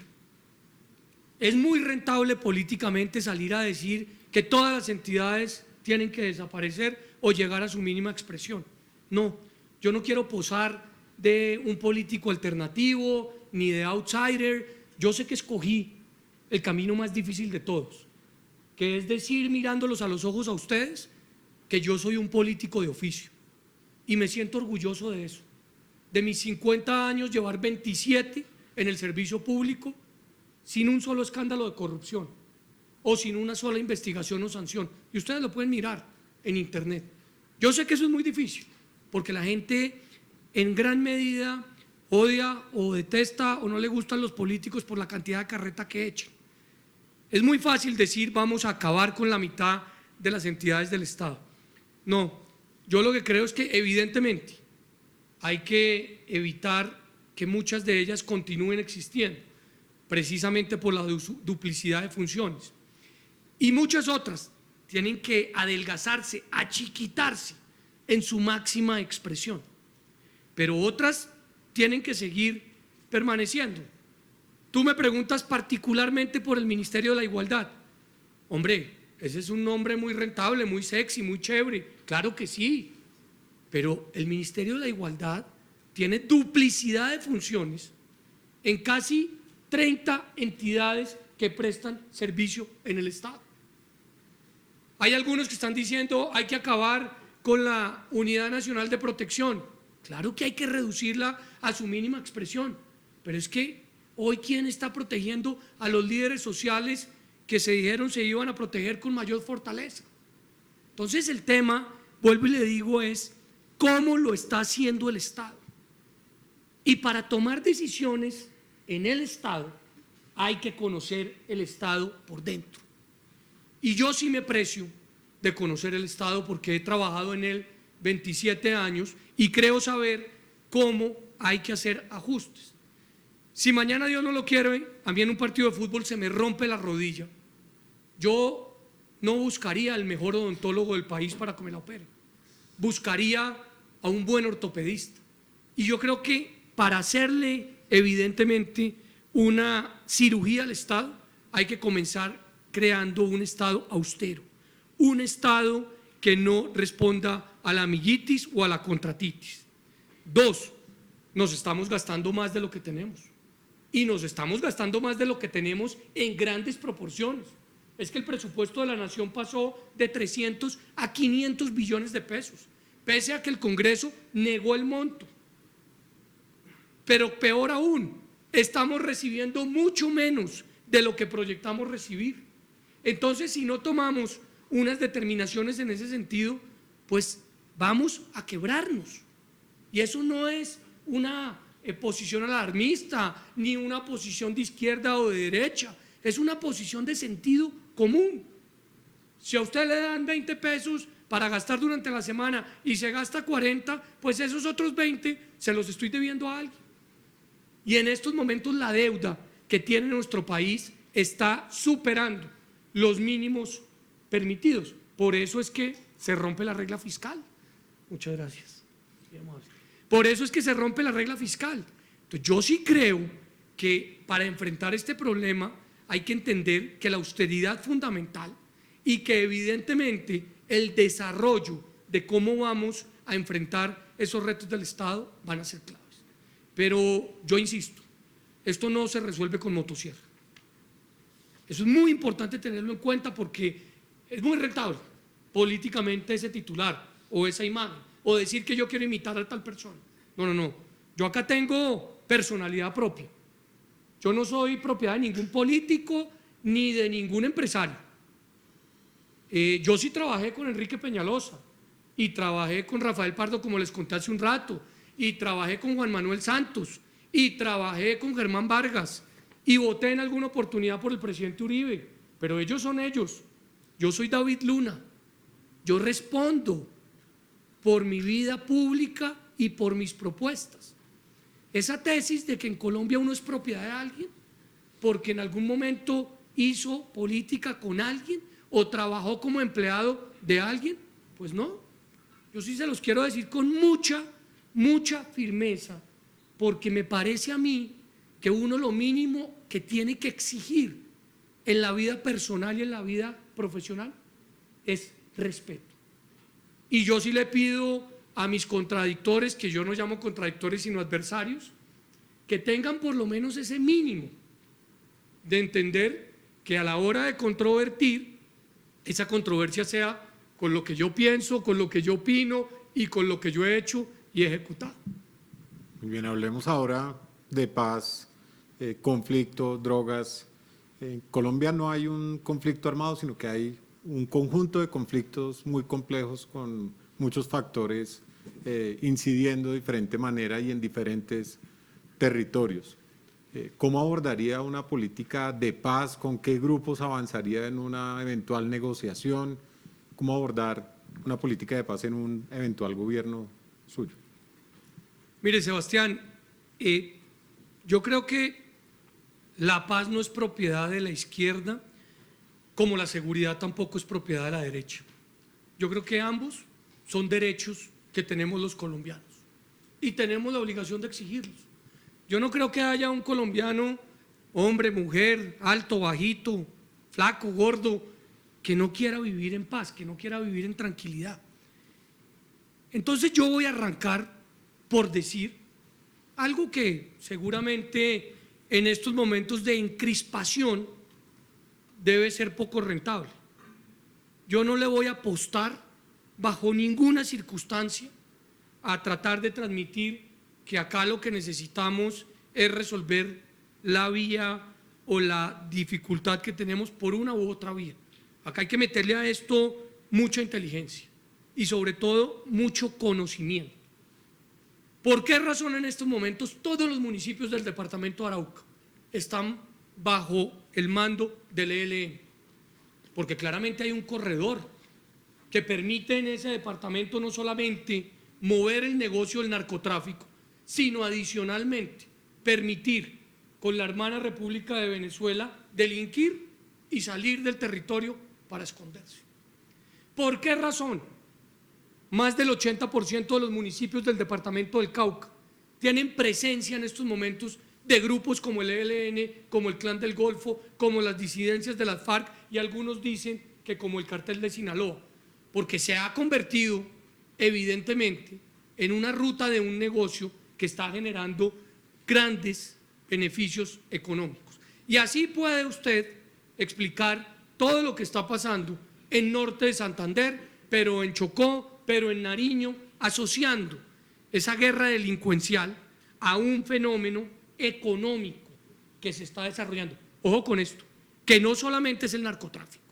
Speaker 3: Es muy rentable políticamente salir a decir que todas las entidades tienen que desaparecer o llegar a su mínima expresión. No, yo no quiero posar de un político alternativo ni de outsider. Yo sé que escogí el camino más difícil de todos, que es decir, mirándolos a los ojos a ustedes, que yo soy un político de oficio, y me siento orgulloso de eso. De mis 50 años, llevar 27 en el servicio público sin un solo escándalo de corrupción o sin una sola investigación o sanción, y ustedes lo pueden mirar en internet. Yo sé que eso es muy difícil, porque la gente en gran medida odia o detesta o no le gustan los políticos por la cantidad de carreta que echan. Es muy fácil decir vamos a acabar con la mitad de las entidades del Estado. No, yo lo que creo es que evidentemente hay que evitar que muchas de ellas continúen existiendo, precisamente por la duplicidad de funciones. Y muchas otras tienen que adelgazarse, achiquitarse en su máxima expresión, pero otras tienen que seguir permaneciendo. Tú me preguntas particularmente por el Ministerio de la Igualdad. Hombre, ese es un nombre muy rentable, muy sexy, muy chévere, claro que sí, pero el Ministerio de la Igualdad tiene duplicidad de funciones en casi 30 entidades que prestan servicio en el Estado. Hay algunos que están diciendo hay que acabar con la Unidad Nacional de Protección. Claro que hay que reducirla a su mínima expresión, pero es que hoy ¿quién está protegiendo a los líderes sociales que se dijeron se iban a proteger con mayor fortaleza? Entonces el tema, vuelvo y le digo, es cómo lo está haciendo el Estado. Y para tomar decisiones en el Estado hay que conocer el Estado por dentro. Y yo sí me precio de conocer el Estado porque he trabajado en él 27 años y creo saber cómo hay que hacer ajustes. Si mañana Dios no lo quiere, a mí en un partido de fútbol se me rompe la rodilla, yo no buscaría al mejor odontólogo del país para que me la opere, buscaría a un buen ortopedista. Y yo creo que para hacerle evidentemente una cirugía al Estado hay que comenzar creando un Estado austero, un Estado que no responda a la amiguitis o a la contratitis. 2, nos estamos gastando más de lo que tenemos y nos estamos gastando más de lo que tenemos en grandes proporciones. Es que el presupuesto de la nación pasó de 300 a 500 billones de pesos, pese a que el Congreso negó el monto. Pero peor aún, estamos recibiendo mucho menos de lo que proyectamos recibir. Entonces, si no tomamos unas determinaciones en ese sentido, pues vamos a quebrarnos. Y eso no es una posición alarmista, ni una posición de izquierda o de derecha, es una posición de sentido común. Si a usted le dan 20 pesos para gastar durante la semana y se gasta 40, pues esos otros 20 se los estoy debiendo a alguien. Y en estos momentos la deuda que tiene nuestro país está superando los mínimos permitidos. Por eso es que se rompe la regla fiscal. Muchas gracias. Por eso es que se rompe la regla fiscal. Entonces, yo sí creo que para enfrentar este problema hay que entender que la austeridad es fundamental y que evidentemente el desarrollo de cómo vamos a enfrentar esos retos del Estado van a ser claves. Pero yo insisto, esto no se resuelve con motosierra. Eso es muy importante tenerlo en cuenta porque es muy rentable políticamente ese titular o esa imagen o decir que yo quiero imitar a tal persona. No. Yo acá tengo personalidad propia. Yo no soy propiedad de ningún político ni de ningún empresario. Yo sí trabajé con Enrique Peñalosa y trabajé con Rafael Pardo, como les conté hace un rato, y trabajé con Juan Manuel Santos y trabajé con Germán Vargas y voté en alguna oportunidad por el presidente Uribe, pero ellos son ellos. Yo soy David Luna, yo respondo por mi vida pública y por mis propuestas. Esa tesis de que en Colombia uno es propiedad de alguien porque en algún momento hizo política con alguien o trabajó como empleado de alguien, pues no. Yo sí se los quiero decir con mucha firmeza, porque me parece a mí que uno lo mínimo que tiene que exigir en la vida personal y en la vida profesional es respeto. Y yo sí le pido a mis contradictores, que yo no llamo contradictores sino adversarios, que tengan por lo menos ese mínimo de entender que a la hora de controvertir, esa controversia sea con lo que yo pienso, con lo que yo opino y con lo que yo he hecho y ejecutado.
Speaker 1: Muy bien, hablemos ahora de paz, conflicto, drogas. En Colombia no hay un conflicto armado, sino que hay un conjunto de conflictos muy complejos con muchos factores incidiendo de diferente manera y en diferentes territorios. ¿Cómo abordaría una política de paz? ¿Con qué grupos avanzaría en una eventual negociación? ¿Cómo abordar una política de paz en un eventual gobierno suyo?
Speaker 3: Mire, Sebastián, yo creo que la paz no es propiedad de la izquierda, como la seguridad tampoco es propiedad de la derecha. Yo creo que ambos son derechos que tenemos los colombianos y tenemos la obligación de exigirlos. Yo no creo que haya un colombiano, hombre, mujer, alto, bajito, flaco, gordo, que no quiera vivir en paz, que no quiera vivir en tranquilidad. Entonces yo voy a arrancar por decir algo que seguramente en estos momentos de encrispación debe ser poco rentable. Yo no le voy a apostar bajo ninguna circunstancia a tratar de transmitir que acá lo que necesitamos es resolver la vía o la dificultad que tenemos por una u otra vía. Acá hay que meterle a esto mucha inteligencia y sobre todo mucho conocimiento. ¿Por qué razón en estos momentos todos los municipios del departamento de Arauca están bajo el mando del ELN? Porque claramente hay un corredor que permite en ese departamento no solamente mover el negocio del narcotráfico, sino adicionalmente permitir con la hermana República de Venezuela delinquir y salir del territorio para esconderse. ¿Por qué razón? Más del 80% de los municipios del departamento del Cauca tienen presencia en estos momentos de grupos como el ELN, como el Clan del Golfo, como las disidencias de las FARC y algunos dicen que como el Cartel de Sinaloa, porque se ha convertido evidentemente en una ruta de un negocio que está generando grandes beneficios económicos. Y así puede usted explicar todo lo que está pasando en norte de Santander, pero en Chocó, pero en Nariño, asociando esa guerra delincuencial a un fenómeno económico que se está desarrollando. Ojo con esto, que no solamente es el narcotráfico,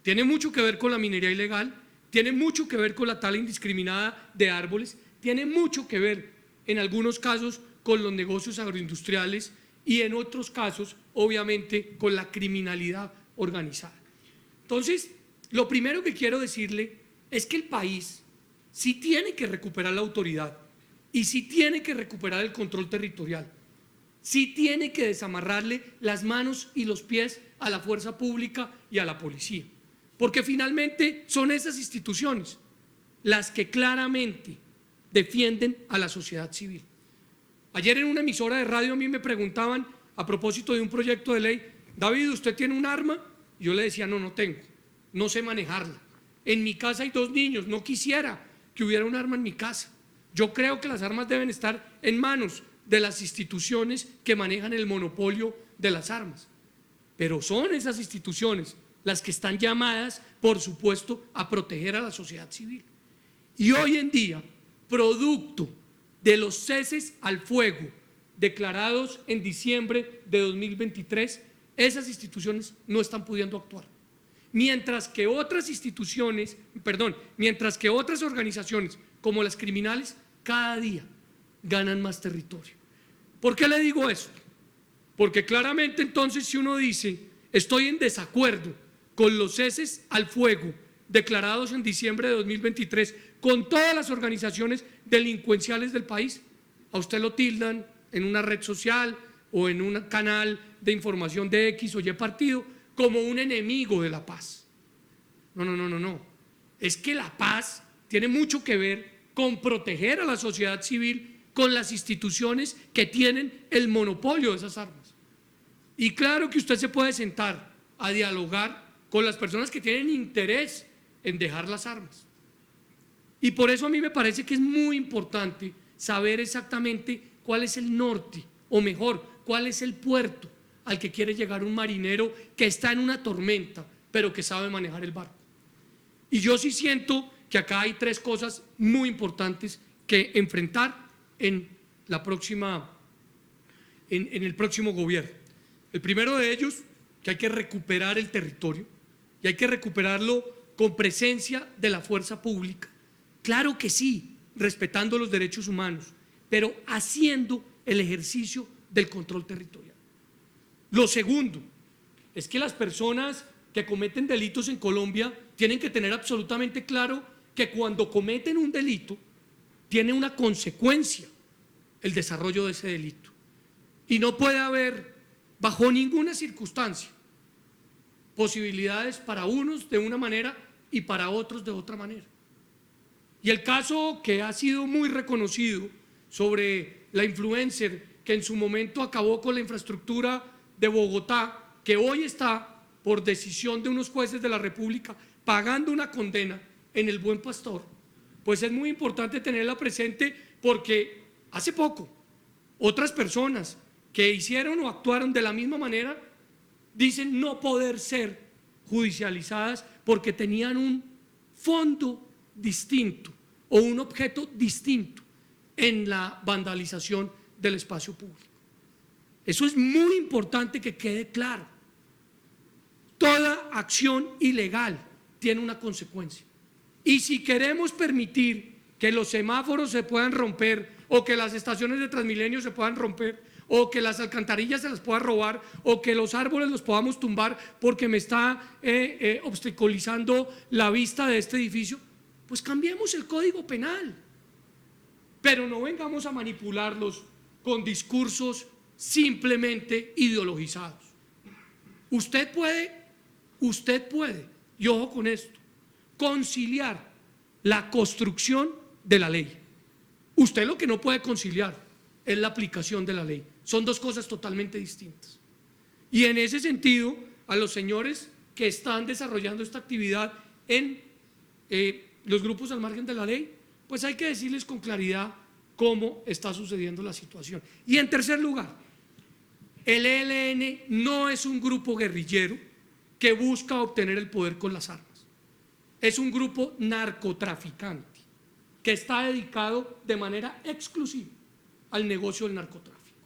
Speaker 3: tiene mucho que ver con la minería ilegal, tiene mucho que ver con la tala indiscriminada de árboles, tiene mucho que ver en algunos casos con los negocios agroindustriales y en otros casos, obviamente, con la criminalidad organizada. Entonces, lo primero que quiero decirle es que el país sí tiene que recuperar la autoridad y sí tiene que recuperar el control territorial, sí tiene que desamarrarle las manos y los pies a la fuerza pública y a la policía, porque finalmente son esas instituciones las que claramente defienden a la sociedad civil. Ayer en una emisora de radio a mí me preguntaban a propósito de un proyecto de ley: David, ¿usted tiene un arma? Y yo le decía, no, no tengo, no sé manejarla. En mi casa hay 2 niños, no quisiera que hubiera un arma en mi casa. Yo creo que las armas deben estar en manos de las instituciones que manejan el monopolio de las armas. Pero son esas instituciones las que están llamadas, por supuesto, a proteger a la sociedad civil. Y hoy en día, producto de los ceses al fuego declarados en diciembre de 2023, esas instituciones no están pudiendo actuar. Mientras que otras organizaciones como las criminales cada día ganan más territorio. ¿Por qué le digo esto? Porque claramente entonces si uno dice estoy en desacuerdo con los ceses al fuego declarados en diciembre de 2023 con todas las organizaciones delincuenciales del país, a usted lo tildan en una red social o en un canal de información de X o Y partido como un enemigo de la paz. No. Es que la paz tiene mucho que ver con proteger a la sociedad civil, con las instituciones que tienen el monopolio de esas armas. Y claro que usted se puede sentar a dialogar con las personas que tienen interés en dejar las armas. Y por eso a mí me parece que es muy importante saber exactamente cuál es el norte, o mejor, cuál es el puerto al que quiere llegar un marinero que está en una tormenta, pero que sabe manejar el barco. Y yo sí siento que acá hay 3 cosas muy importantes que enfrentar en el próximo gobierno. El primero de ellos, que hay que recuperar el territorio y hay que recuperarlo con presencia de la fuerza pública. Claro que sí, respetando los derechos humanos, pero haciendo el ejercicio del control territorial. Lo segundo es que las personas que cometen delitos en Colombia tienen que tener absolutamente claro que cuando cometen un delito tiene una consecuencia el desarrollo de ese delito y no puede haber bajo ninguna circunstancia posibilidades para unos de una manera y para otros de otra manera. Y el caso que ha sido muy reconocido sobre la influencer que en su momento acabó con la infraestructura de Bogotá, que hoy está por decisión de unos jueces de la República pagando una condena en el Buen Pastor, pues es muy importante tenerla presente porque hace poco otras personas que hicieron o actuaron de la misma manera dicen no poder ser judicializadas porque tenían un fondo distinto o un objeto distinto en la vandalización del espacio público. Eso es muy importante que quede claro. Toda acción ilegal tiene una consecuencia. Y si queremos permitir que los semáforos se puedan romper o que las estaciones de Transmilenio se puedan romper, o que las alcantarillas se las pueda robar, o que los árboles los podamos tumbar porque me está obstaculizando la vista de este edificio, pues cambiemos el Código Penal. Pero no vengamos a manipularlos con discursos simplemente ideologizados. Usted puede, y ojo con esto, conciliar la construcción de la ley. Usted lo que no puede conciliar es la aplicación de la ley. Son dos cosas totalmente distintas. Y en ese sentido, a los señores que están desarrollando esta actividad en los grupos al margen de la ley, pues hay que decirles con claridad cómo está sucediendo la situación. Y en tercer lugar, el ELN no es un grupo guerrillero que busca obtener el poder con las armas. Es un grupo narcotraficante que está dedicado de manera exclusiva al negocio del narcotráfico.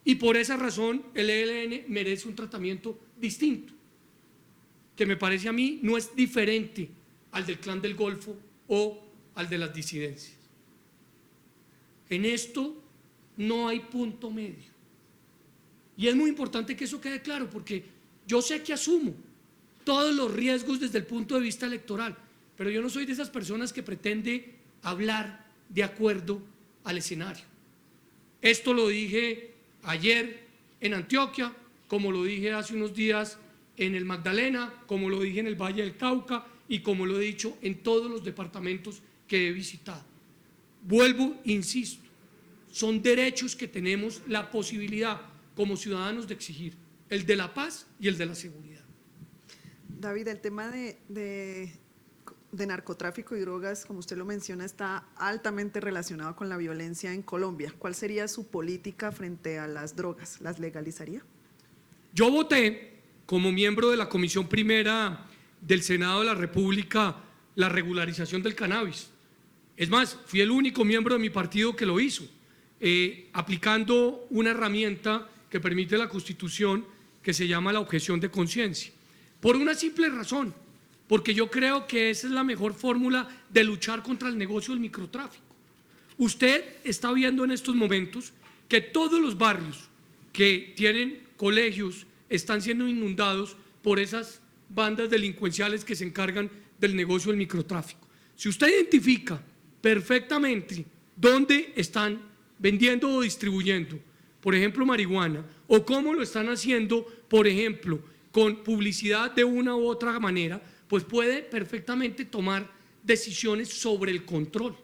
Speaker 3: Y por esa razón el ELN merece un tratamiento distinto, que me parece a mí no es diferente al del Clan del Golfo o al de las disidencias. En esto no hay punto medio. Y es muy importante que eso quede claro, porque yo sé que asumo todos los riesgos desde el punto de vista electoral, pero yo no soy de esas personas que pretende hablar de acuerdo al escenario. Esto lo dije ayer en Antioquia, como lo dije hace unos días en el Magdalena, como lo dije en el Valle del Cauca y como lo he dicho en todos los departamentos que he visitado. Vuelvo, insisto, son derechos que tenemos la posibilidad como ciudadanos de exigir, el de la paz y el de la seguridad.
Speaker 2: David, el tema de narcotráfico y drogas, como usted lo menciona, está altamente relacionado con la violencia en Colombia. ¿Cuál sería su política frente a las drogas? ¿Las legalizaría?
Speaker 3: Yo voté como miembro de la Comisión Primera del Senado de la República la regularización del cannabis. Es más, fui el único miembro de mi partido que lo hizo, aplicando una herramienta que permite la Constitución que se llama la objeción de conciencia. Por una simple razón, porque yo creo que esa es la mejor fórmula de luchar contra el negocio del microtráfico. Usted está viendo en estos momentos que todos los barrios que tienen colegios están siendo inundados por esas bandas delincuenciales que se encargan del negocio del microtráfico. Si usted identifica perfectamente dónde están vendiendo o distribuyendo, por ejemplo, marihuana, o cómo lo están haciendo, por ejemplo, con publicidad de una u otra manera, pues puede perfectamente tomar decisiones sobre el control.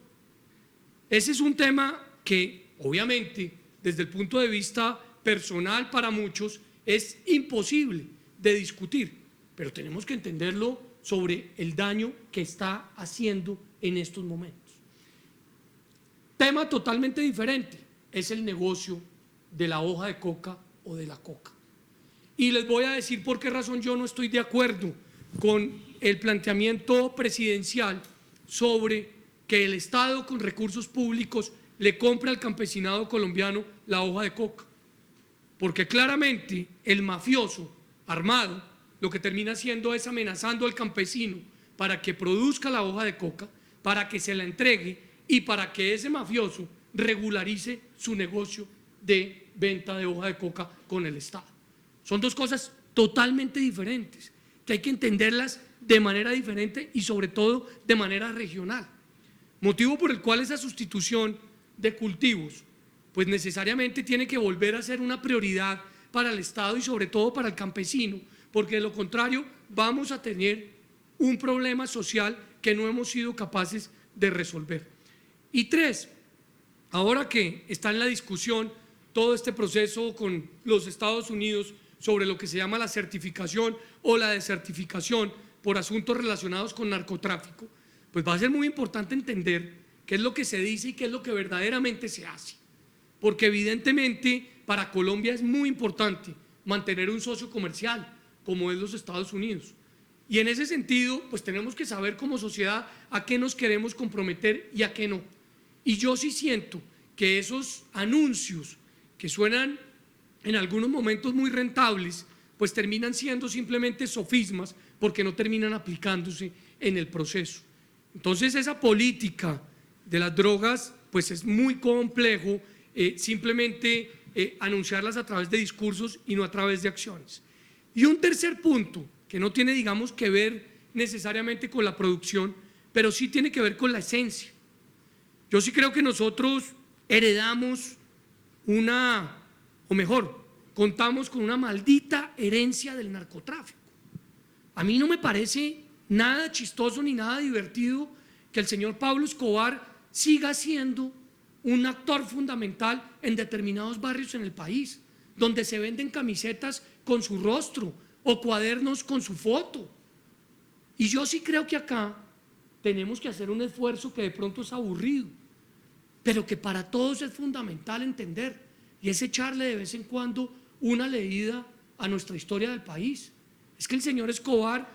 Speaker 3: Ese es un tema que, obviamente, desde el punto de vista personal para muchos, es imposible de discutir, pero tenemos que entenderlo sobre el daño que está haciendo en estos momentos. Tema totalmente diferente es el negocio de la hoja de coca o de la coca. Y les voy a decir por qué razón yo no estoy de acuerdo con el planteamiento presidencial sobre que el Estado con recursos públicos le compre al campesinado colombiano la hoja de coca. Porque claramente el mafioso armado lo que termina haciendo es amenazando al campesino para que produzca la hoja de coca, para que se la entregue y para que ese mafioso regularice su negocio de venta de hoja de coca con el Estado. Son dos cosas totalmente diferentes, que hay que entenderlas de manera diferente y sobre todo de manera regional. Motivo por el cual esa sustitución de cultivos, pues necesariamente tiene que volver a ser una prioridad para el Estado y sobre todo para el campesino, porque de lo contrario vamos a tener un problema social que no hemos sido capaces de resolver. Y tres, ahora que está en la discusión todo este proceso con los Estados Unidos sobre lo que se llama la certificación o la desertificación por asuntos relacionados con narcotráfico, pues va a ser muy importante entender qué es lo que se dice y qué es lo que verdaderamente se hace. Porque evidentemente para Colombia es muy importante mantener un socio comercial como es los Estados Unidos. Y en ese sentido, pues tenemos que saber como sociedad a qué nos queremos comprometer y a qué no. Y yo sí siento que esos anuncios que suenan en algunos momentos muy rentables, pues terminan siendo simplemente sofismas porque no terminan aplicándose en el proceso. Entonces esa política de las drogas pues es muy complejo simplemente anunciarlas a través de discursos y no a través de acciones. Y un tercer punto, que no tiene, digamos, que ver necesariamente con la producción, pero sí tiene que ver con la esencia. Yo sí creo que nosotros heredamos contamos con una maldita herencia del narcotráfico. A mí no me parece nada chistoso ni nada divertido que el señor Pablo Escobar siga siendo un actor fundamental en determinados barrios en el país, donde se venden camisetas con su rostro o cuadernos con su foto. Y yo sí creo que acá tenemos que hacer un esfuerzo que de pronto es aburrido, pero que para todos es fundamental entender, y es echarle de vez en cuando una leída a nuestra historia del país. Es que el señor Escobar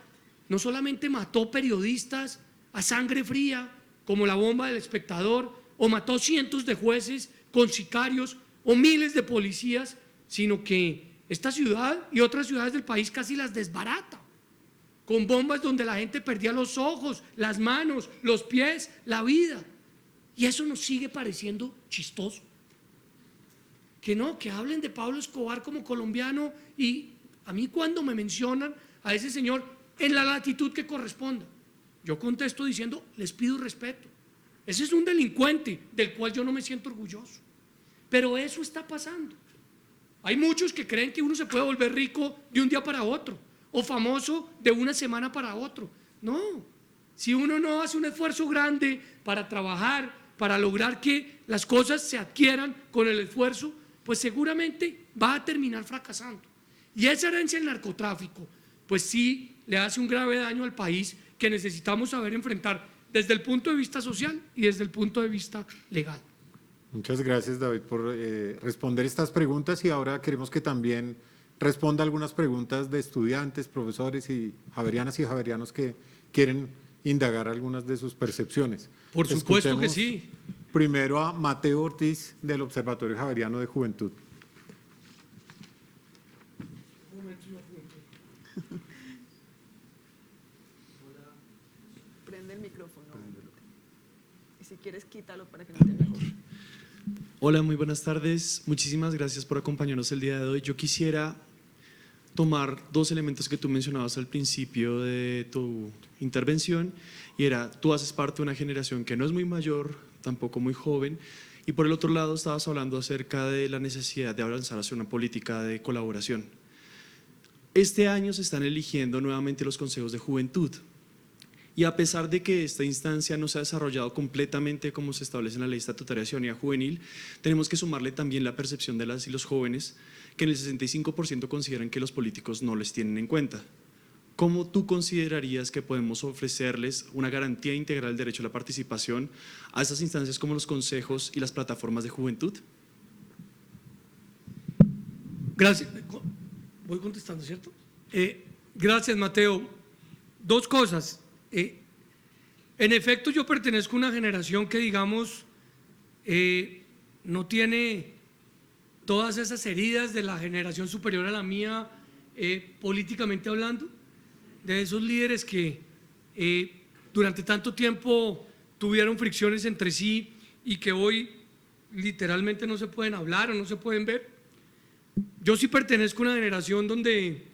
Speaker 3: no solamente mató periodistas a sangre fría, como La Bomba del Espectador, o mató cientos de jueces con sicarios, o miles de policías, sino que esta ciudad y otras ciudades del país casi las desbarata, con bombas donde la gente perdía los ojos, las manos, los pies, la vida. Y eso nos sigue pareciendo chistoso. Que no, que hablen de Pablo Escobar como colombiano, y a mí cuando me mencionan a ese señor en la latitud que corresponda, yo contesto diciendo, les pido respeto. Ese es un delincuente del cual yo no me siento orgulloso. Pero eso está pasando. Hay muchos que creen que uno se puede volver rico de un día para otro, o famoso de una semana para otro. No, si uno no hace un esfuerzo grande para trabajar, para lograr que las cosas se adquieran con el esfuerzo, pues seguramente va a terminar fracasando. Y esa herencia del narcotráfico, pues sí le hace un grave daño al país que necesitamos saber enfrentar desde el punto de vista social y desde el punto de vista legal.
Speaker 1: Muchas gracias, David, por responder estas preguntas, y ahora queremos que también responda algunas preguntas de estudiantes, profesores y javerianas y javerianos que quieren indagar algunas de sus percepciones.
Speaker 3: Por supuesto que
Speaker 1: Escuchemos
Speaker 3: sí.
Speaker 1: Primero a Mateo Ortiz del Observatorio Javeriano de Juventud.
Speaker 2: Prende el micrófono. Y si quieres, quítalo para que no te mejor.
Speaker 4: Hola, muy buenas tardes. Muchísimas gracias por acompañarnos el día de hoy. Yo quisiera tomar dos elementos que tú mencionabas al principio de tu intervención, y era, tú haces parte de una generación que no es muy mayor, tampoco muy joven, y por el otro lado estabas hablando acerca de la necesidad de avanzar hacia una política de colaboración. Este año se están eligiendo nuevamente los consejos de juventud, y a pesar de que esta instancia no se ha desarrollado completamente como se establece en la Ley Estatutaria de Ciudadanía Juvenil, tenemos que sumarle también la percepción de las y los jóvenes, que en el 65% consideran que los políticos no les tienen en cuenta. ¿Cómo tú considerarías que podemos ofrecerles una garantía integral del derecho a la participación a estas instancias como los consejos y las plataformas de juventud?
Speaker 3: Gracias. Voy contestando, ¿cierto? Gracias, Mateo. Dos cosas. En efecto, yo pertenezco a una generación que, digamos, no tiene todas esas heridas de la generación superior a la mía, políticamente hablando, de esos líderes que durante tanto tiempo tuvieron fricciones entre sí y que hoy literalmente no se pueden hablar o no se pueden ver. Yo sí pertenezco a una generación donde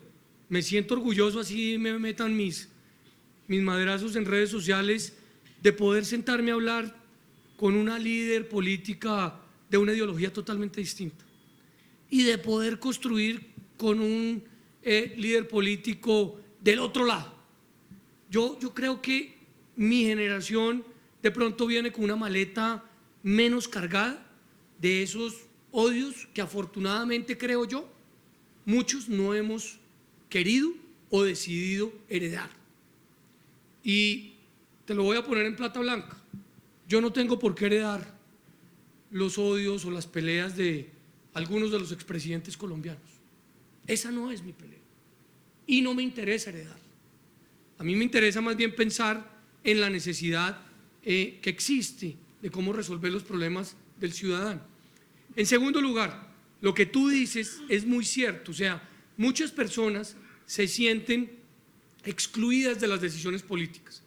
Speaker 3: me siento orgulloso, así me metan mis maderazos en redes sociales, de poder sentarme a hablar con una líder política de una ideología totalmente distinta y de poder construir con un líder político del otro lado. Yo creo que mi generación de pronto viene con una maleta menos cargada de esos odios que afortunadamente, creo yo, muchos no hemos querido o decidido heredar. Y te lo voy a poner en plata blanca. Yo no tengo por qué heredar los odios o las peleas de algunos de los expresidentes colombianos. Esa no es mi pelea. Y no me interesa heredar. A mí me interesa más bien pensar en la necesidad que existe de cómo resolver los problemas del ciudadano. En segundo lugar, lo que tú dices es muy cierto. O sea, muchas personas se sienten excluidas de las decisiones políticas.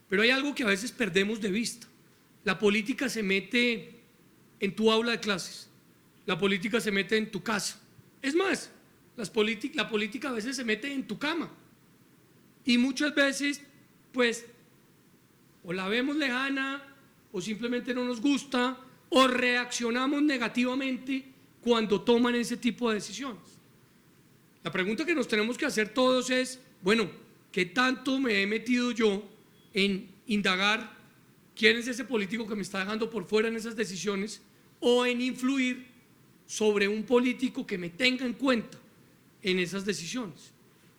Speaker 3: Pero hay algo que a veces perdemos de vista. la política se mete en tu aula de clases, la política se mete en tu casa. Es más, la política a veces se mete en tu cama. Y muchas veces, pues, o la vemos lejana, o simplemente no nos gusta, o reaccionamos negativamente cuando toman ese tipo de decisiones. La pregunta que nos tenemos que hacer todos es, bueno, ¿qué tanto me he metido yo en indagar quién es ese político que me está dejando por fuera en esas decisiones, o en influir sobre un político que me tenga en cuenta en esas decisiones?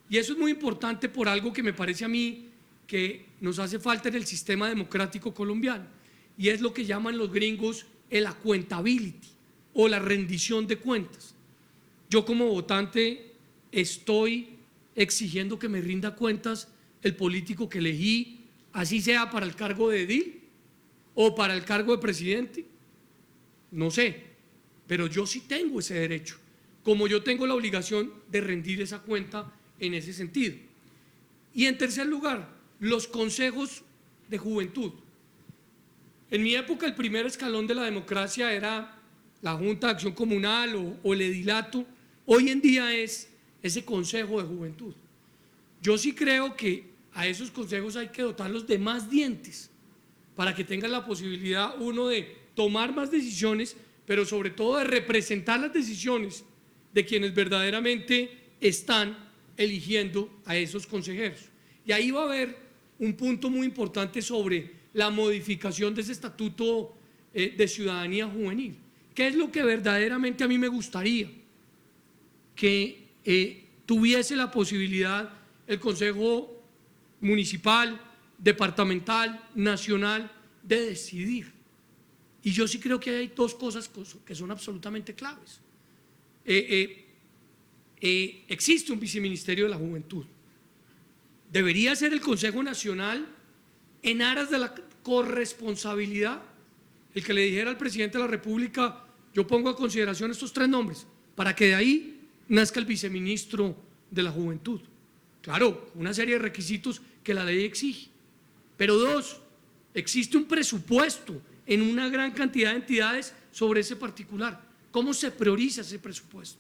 Speaker 3: Y eso es muy importante por algo que me parece a mí que nos hace falta en el sistema democrático colombiano, y es lo que llaman los gringos el accountability o la rendición de cuentas. Yo como votante estoy exigiendo que me rinda cuentas el político que elegí, así sea para el cargo de edil o para el cargo de presidente, no sé, pero yo sí tengo ese derecho, como yo tengo la obligación de rendir esa cuenta en ese sentido. Y en tercer lugar, los consejos de juventud. En mi época el primer escalón de la democracia era la Junta de Acción Comunal o el edilato. Hoy en día es ese consejo de juventud. Yo sí creo que a esos consejos hay que dotarlos de más dientes para que tengan la posibilidad, uno, de tomar más decisiones, pero sobre todo de representar las decisiones de quienes verdaderamente están eligiendo a esos consejeros. Y ahí va a haber un punto muy importante sobre la modificación de ese estatuto de ciudadanía juvenil. ¿Qué es lo que verdaderamente a mí me gustaría? Que tuviese la posibilidad el Consejo Municipal, Departamental, Nacional, de decidir. Y yo sí creo que hay dos cosas que son absolutamente claves. Existe un viceministerio de la Juventud. Debería ser el Consejo Nacional, en aras de la corresponsabilidad, el que le dijera al presidente de la República: yo pongo a consideración estos tres nombres, para que de ahí nazca el viceministro de la Juventud. Claro, una serie de requisitos que la ley exige. Pero dos, existe un presupuesto en una gran cantidad de entidades sobre ese particular. ¿Cómo se prioriza ese presupuesto?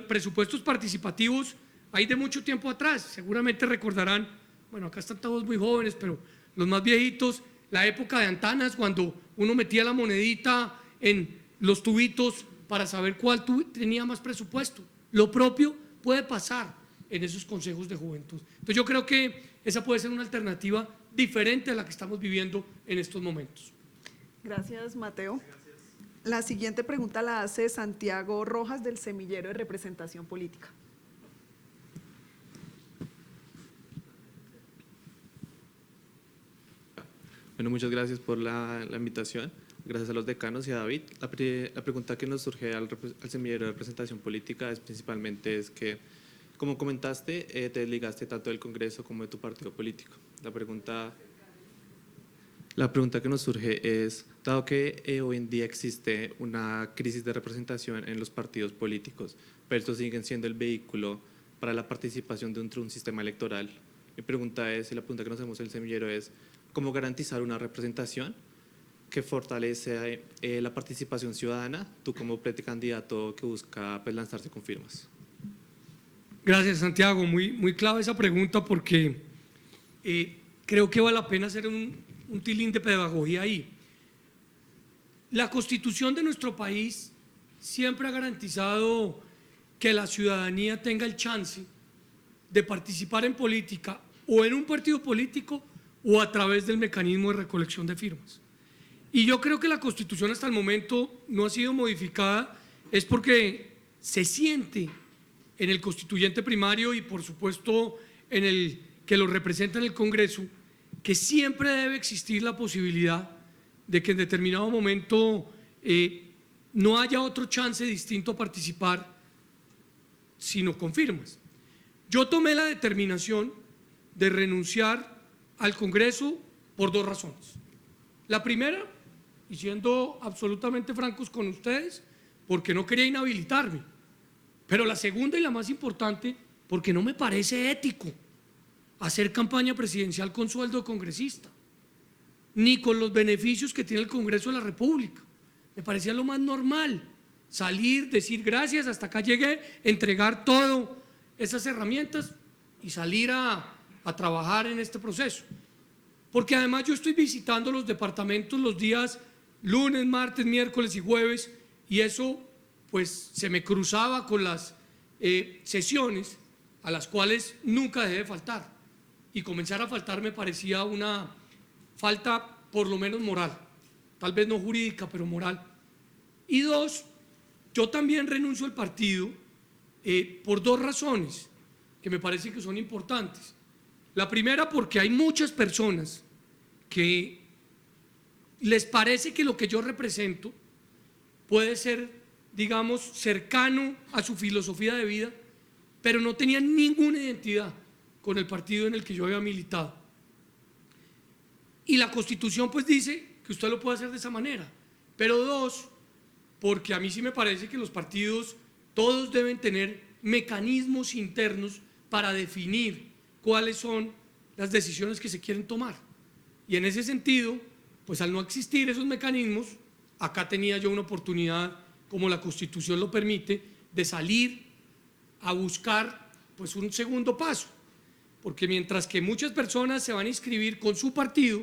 Speaker 3: Presupuestos participativos hay de mucho tiempo atrás. Seguramente recordarán, bueno, acá están todos muy jóvenes, pero los más viejitos, la época de Antanas, cuando uno metía la monedita en los tubitos para saber cuál tenía más presupuesto. Lo propio puede pasar en esos consejos de juventud. Entonces yo creo que esa puede ser una alternativa diferente a la que estamos viviendo en estos momentos.
Speaker 2: Gracias, Mateo. La siguiente pregunta la hace Santiago Rojas, del Semillero de Representación Política.
Speaker 5: Bueno, muchas gracias por la invitación. Gracias a los decanos y a David. La pregunta que nos surge al Semillero de Representación Política es principalmente que, como comentaste, te desligaste tanto del Congreso como de tu partido político. La pregunta que nos surge es, dado que hoy en día existe una crisis de representación en los partidos políticos, pero estos siguen siendo el vehículo para la participación dentro de un sistema electoral, mi pregunta es, y la pregunta que nos hacemos el Semillero es, ¿cómo garantizar una representación que fortalece la participación ciudadana, tú como precandidato que busca lanzarse con firmas?
Speaker 3: Gracias, Santiago. Muy clave esa pregunta, porque creo que vale la pena hacer un tilín de pedagogía ahí. La Constitución de nuestro país siempre ha garantizado que la ciudadanía tenga el chance de participar en política o en un partido político o a través del mecanismo de recolección de firmas. Y yo creo que la Constitución hasta el momento no ha sido modificada, es porque se siente en el constituyente primario y por supuesto en el que lo representa en el Congreso, que siempre debe existir la posibilidad de que en determinado momento no haya otro chance distinto a participar sino con firmas. Yo tomé la determinación de renunciar al Congreso por dos razones. La primera, y siendo absolutamente francos con ustedes, porque no quería inhabilitarme. Pero la segunda y la más importante, porque no me parece ético hacer campaña presidencial con sueldo de congresista. ni con los beneficios que tiene el Congreso de la República. Me parecía lo más normal salir, decir gracias, hasta acá llegué, entregar todas esas herramientas y salir a trabajar en este proceso. Porque además yo estoy visitando los departamentos los días lunes, martes, miércoles y jueves, y eso pues se me cruzaba con las sesiones a las cuales nunca dejé de faltar, y comenzar a faltar me parecía una falta por lo menos moral, tal vez no jurídica, pero moral. Y dos, yo también renuncio al partido por dos razones que me parecen que son importantes. La primera, porque hay muchas personas que les parece que lo que yo represento puede ser, digamos, cercano a su filosofía de vida, pero no tenían ninguna identidad con el partido en el que yo había militado. Y la Constitución pues dice que usted lo puede hacer de esa manera. Pero dos, porque a mí sí me parece que los partidos todos deben tener mecanismos internos para definir cuáles son las decisiones que se quieren tomar. Y en ese sentido, pues al no existir esos mecanismos, acá tenía yo una oportunidad, como la Constitución lo permite, de salir a buscar pues un segundo paso. Porque mientras que muchas personas se van a inscribir con su partido,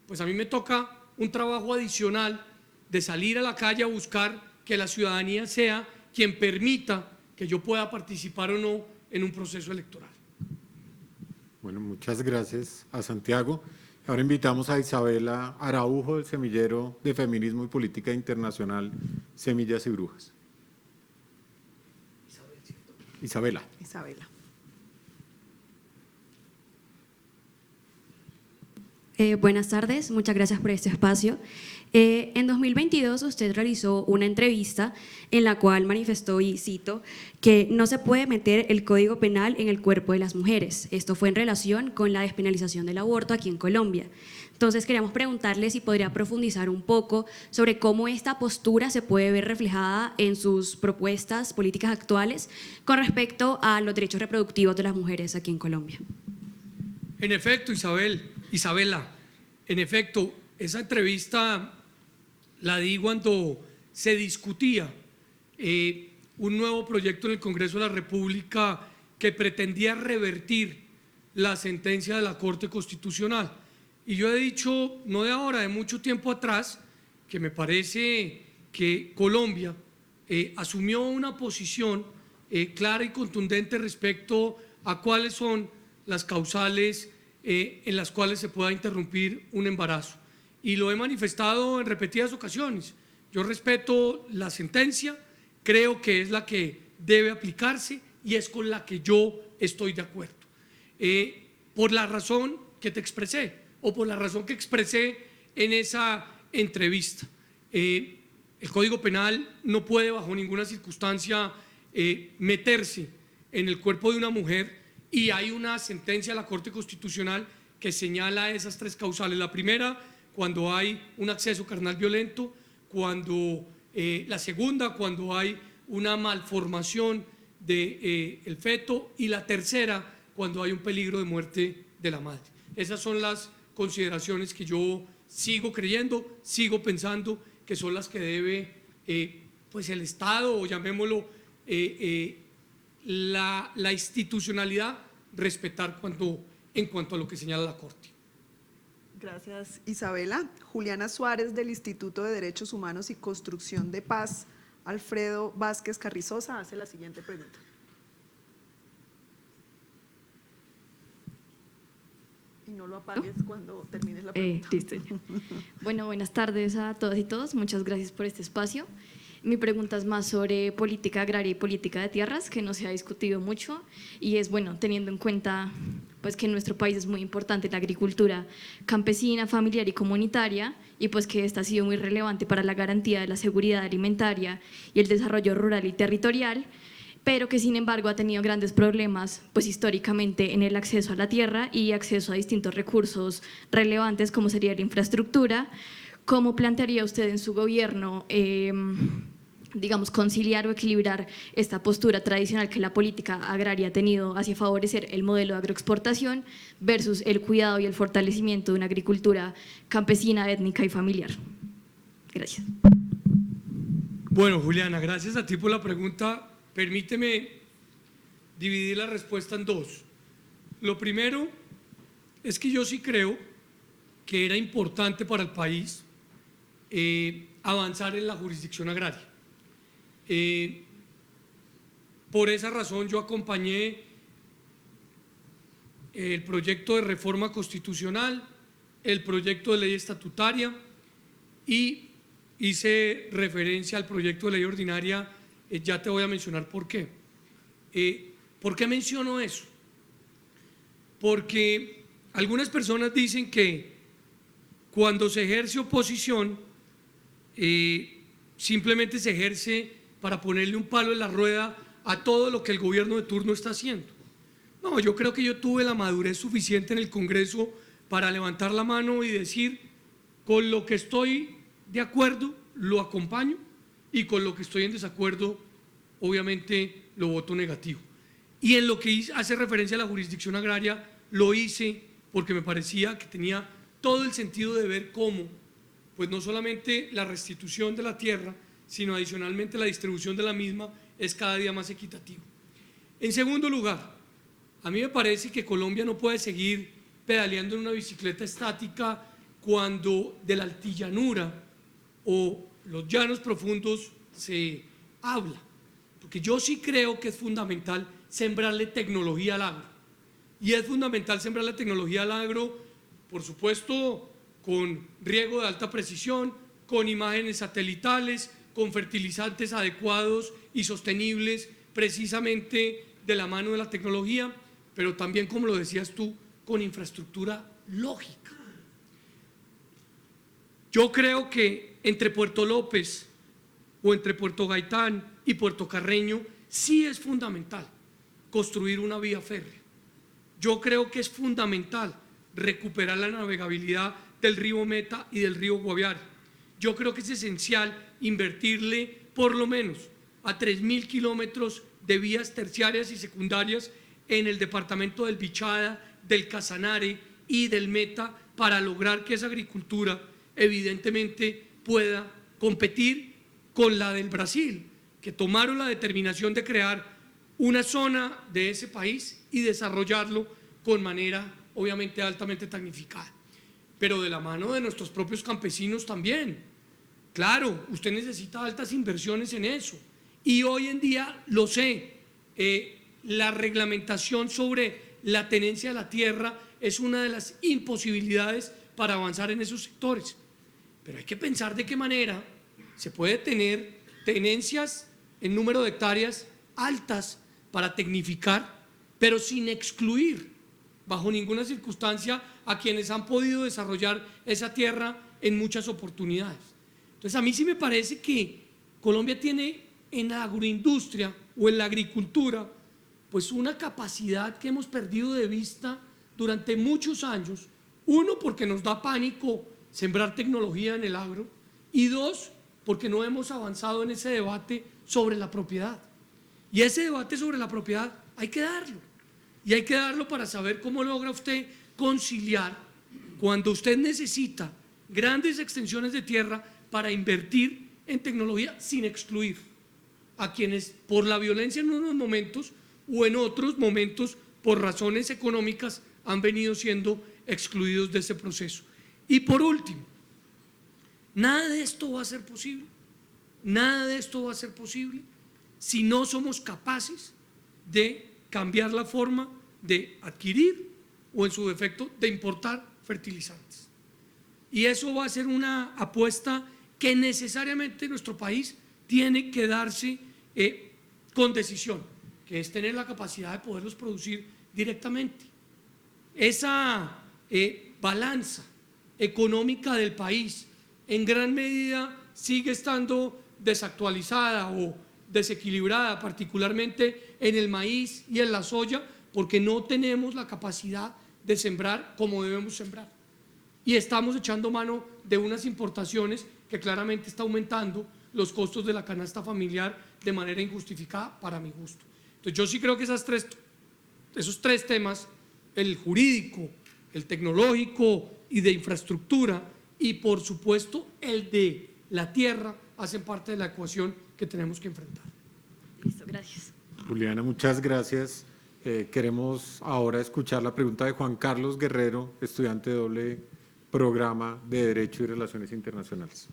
Speaker 3: pues a mí me toca un trabajo adicional de salir a la calle a buscar que la ciudadanía sea quien permita que yo pueda participar o no en un proceso electoral.
Speaker 1: Bueno, muchas gracias a Santiago. Ahora invitamos a Isabela Araujo del Semillero de Feminismo y Política Internacional, Semillas y Brujas. Isabela.
Speaker 6: Buenas tardes, muchas gracias por este espacio. En 2022 usted realizó una entrevista en la cual manifestó, y cito, que no se puede meter el Código Penal en el cuerpo de las mujeres. Esto fue en relación con la despenalización del aborto aquí en Colombia. Entonces queríamos preguntarle si podría profundizar un poco sobre cómo esta postura se puede ver reflejada en sus propuestas políticas actuales con respecto a los derechos reproductivos de las mujeres aquí en Colombia.
Speaker 3: En efecto, Isabela, en efecto, esa entrevista la di cuando se discutía un nuevo proyecto en el Congreso de la República que pretendía revertir la sentencia de la Corte Constitucional. Y yo he dicho, no de ahora, de mucho tiempo atrás, que me parece que Colombia asumió una posición clara y contundente respecto a cuáles son las causales en las cuales se pueda interrumpir un embarazo. Y lo he manifestado en repetidas ocasiones. Yo respeto la sentencia, creo que es la que debe aplicarse y es con la que yo estoy de acuerdo. Por la razón que te expresé, o por la razón que expresé en esa entrevista. El Código Penal no puede bajo ninguna circunstancia meterse en el cuerpo de una mujer, y hay una sentencia de la Corte Constitucional que señala esas tres causales. La primera, cuando hay un acceso carnal violento; la segunda, cuando hay una malformación del feto; y la tercera, cuando hay un peligro de muerte de la madre. Esas son las consideraciones que yo sigo creyendo, sigo pensando que son las que debe pues el Estado, o llamémoslo la institucionalidad, respetar en cuanto a lo que señala la Corte.
Speaker 2: Gracias, Isabela. Juliana Suárez, del Instituto de Derechos Humanos y Construcción de Paz, Alfredo Vázquez Carrizosa, hace la siguiente pregunta. Y no lo apagues cuando termines la pregunta.
Speaker 7: Listo. Bueno, buenas tardes a todas y todos. Muchas gracias por este espacio. Mi pregunta es más sobre política agraria y política de tierras, que no se ha discutido mucho, y es, bueno, teniendo en cuenta pues que en nuestro país es muy importante la agricultura campesina, familiar y comunitaria, y pues que esta ha sido muy relevante para la garantía de la seguridad alimentaria y el desarrollo rural y territorial, pero que sin embargo ha tenido grandes problemas pues históricamente en el acceso a la tierra y acceso a distintos recursos relevantes como sería la infraestructura. ¿Cómo plantearía usted en su gobierno digamos, conciliar o equilibrar esta postura tradicional que la política agraria ha tenido hacia favorecer el modelo de agroexportación versus el cuidado y el fortalecimiento de una agricultura campesina, étnica y familiar? Gracias.
Speaker 3: Bueno, Juliana, gracias a ti por la pregunta. Permíteme dividir la respuesta en dos. Lo primero es que yo sí creo que era importante para el país avanzar en la jurisdicción agraria. Por esa razón yo acompañé el proyecto de reforma constitucional, el proyecto de ley estatutaria y hice referencia al proyecto de ley ordinaria. Ya te voy a mencionar por qué. ¿Por qué menciono eso? Porque algunas personas dicen que cuando se ejerce oposición simplemente se ejerce para ponerle un palo en la rueda a todo lo que el gobierno de turno está haciendo. No, yo creo que yo tuve la madurez suficiente en el Congreso para levantar la mano y decir, con lo que estoy de acuerdo lo acompaño y con lo que estoy en desacuerdo obviamente lo voto negativo. Y en lo que hace referencia a la jurisdicción agraria lo hice porque me parecía que tenía todo el sentido de ver cómo, pues no solamente la restitución de la tierra, sino adicionalmente la distribución de la misma es cada día más equitativo. En segundo lugar, a mí me parece que Colombia no puede seguir pedaleando en una bicicleta estática cuando de la altillanura o los llanos profundos se habla, porque yo sí creo que es fundamental sembrarle tecnología al agro, y es fundamental sembrarle tecnología al agro, por supuesto, con riego de alta precisión, con imágenes satelitales, con fertilizantes adecuados y sostenibles, precisamente de la mano de la tecnología, pero también, como lo decías tú, con infraestructura lógica. Yo creo que entre Puerto López o entre Puerto Gaitán y Puerto Carreño sí es fundamental construir una vía férrea. Yo creo que es fundamental recuperar la navegabilidad del río Meta y del río Guaviare. Yo creo que es esencial invertirle por lo menos a 3.000 kilómetros de vías terciarias y secundarias en el departamento del Bichada, del Casanare y del Meta para lograr que esa agricultura evidentemente pueda competir con la del Brasil, que tomaron la determinación de crear una zona de ese país y desarrollarlo con manera obviamente altamente tecnificada, pero de la mano de nuestros propios campesinos también. Claro, usted necesita altas inversiones en eso y hoy en día lo sé, la reglamentación sobre la tenencia de la tierra es una de las imposibilidades para avanzar en esos sectores, pero hay que pensar de qué manera se puede tener tenencias en número de hectáreas altas para tecnificar, pero sin excluir bajo ninguna circunstancia a quienes han podido desarrollar esa tierra en muchas oportunidades. Entonces a mí sí me parece que Colombia tiene en la agroindustria o en la agricultura pues una capacidad que hemos perdido de vista durante muchos años. Uno, porque nos da pánico sembrar tecnología en el agro, y dos, porque no hemos avanzado en ese debate sobre la propiedad. Y ese debate sobre la propiedad hay que darlo, y hay que darlo para saber cómo logra usted conciliar cuando usted necesita grandes extensiones de tierra para invertir en tecnología sin excluir a quienes por la violencia en unos momentos o en otros momentos por razones económicas han venido siendo excluidos de ese proceso. Y por último, nada de esto va a ser posible, nada de esto va a ser posible si no somos capaces de cambiar la forma de adquirir o en su defecto de importar fertilizantes. Y eso va a ser una apuesta que necesariamente nuestro país tiene que darse con decisión, que es tener la capacidad de poderlos producir directamente. Esa balanza económica del país en gran medida sigue estando desactualizada o desequilibrada, particularmente en el maíz y en la soya, porque no tenemos la capacidad de sembrar como debemos sembrar. Y estamos echando mano de unas importaciones que claramente está aumentando los costos de la canasta familiar de manera injustificada para mi gusto. Entonces yo sí creo que esos tres temas, el jurídico, el tecnológico y de infraestructura, y por supuesto el de la tierra, hacen parte de la ecuación que tenemos que enfrentar.
Speaker 7: Listo, gracias.
Speaker 1: Juliana, muchas gracias. Queremos ahora escuchar la pregunta de Juan Carlos Guerrero, estudiante de doble programa de Derecho y Relaciones Internacionales.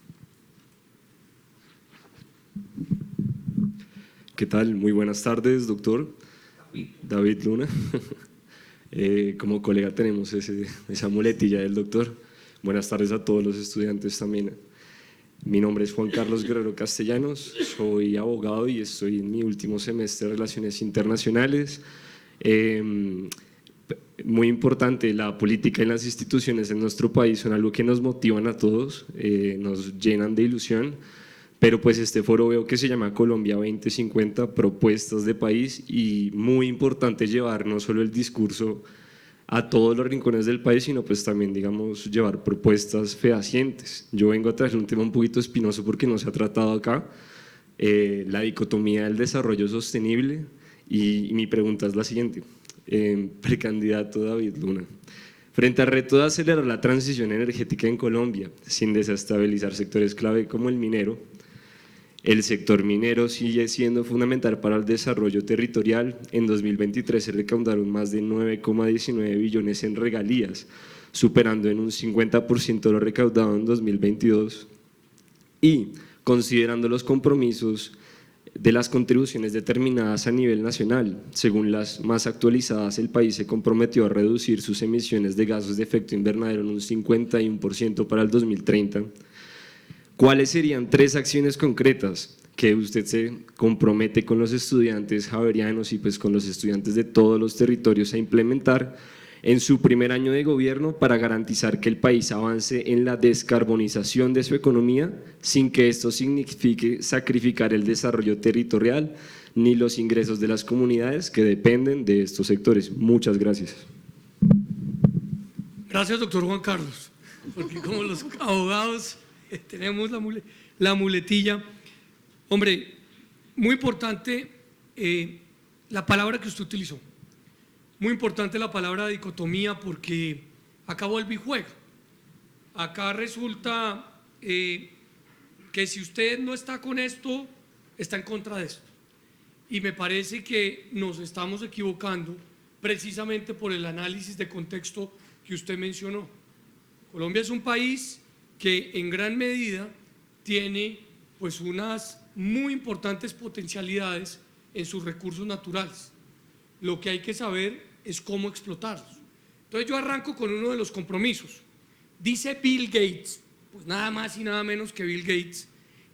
Speaker 8: ¿Qué tal? Muy buenas tardes, doctor David Luna. Como colega tenemos esa muletilla del doctor. Buenas tardes a todos los estudiantes también. Mi nombre es Juan Carlos Guerrero Castellanos, soy abogado y estoy en mi último semestre de Relaciones Internacionales. Muy importante, la política y las instituciones en nuestro país son algo que nos motivan a todos, nos llenan de ilusión, pero pues este foro veo que se llama Colombia 2050, propuestas de país, y muy importante llevar no solo el discurso a todos los rincones del país, sino pues también, digamos, llevar propuestas fehacientes. Yo vengo a traer un tema un poquito espinoso porque no se ha tratado acá, la dicotomía del desarrollo sostenible, y mi pregunta es la siguiente. Precandidato David Luna, frente al reto de acelerar la transición energética en Colombia sin desestabilizar sectores clave como el minero, el sector minero sigue siendo fundamental para el desarrollo territorial. En 2023 se recaudaron más de 9,19 billones en regalías, superando en un 50% lo recaudado en 2022, y considerando los compromisos de las contribuciones determinadas a nivel nacional. Según las más actualizadas, el país se comprometió a reducir sus emisiones de gases de efecto invernadero en un 51% para el 2030. ¿Cuáles serían 3 acciones concretas que usted se compromete con los estudiantes javerianos y pues con los estudiantes de todos los territorios a implementar en su primer año de gobierno para garantizar que el país avance en la descarbonización de su economía sin que esto signifique sacrificar el desarrollo territorial ni los ingresos de las comunidades que dependen de estos sectores? Muchas gracias.
Speaker 3: Gracias, doctor Juan Carlos, porque como los abogados tenemos la muletilla. Hombre, muy importante la palabra que usted utilizó. Muy importante la palabra dicotomía, porque acá vuelve y juega. Acá resulta que si usted no está con esto, está en contra de esto. Y me parece que nos estamos equivocando precisamente por el análisis de contexto que usted mencionó. Colombia es un país que en gran medida tiene pues unas muy importantes potencialidades en sus recursos naturales. Lo que hay que saber es cómo explotarlos. Entonces yo arranco con uno de los compromisos. Dice Bill Gates, pues nada más y nada menos que Bill Gates,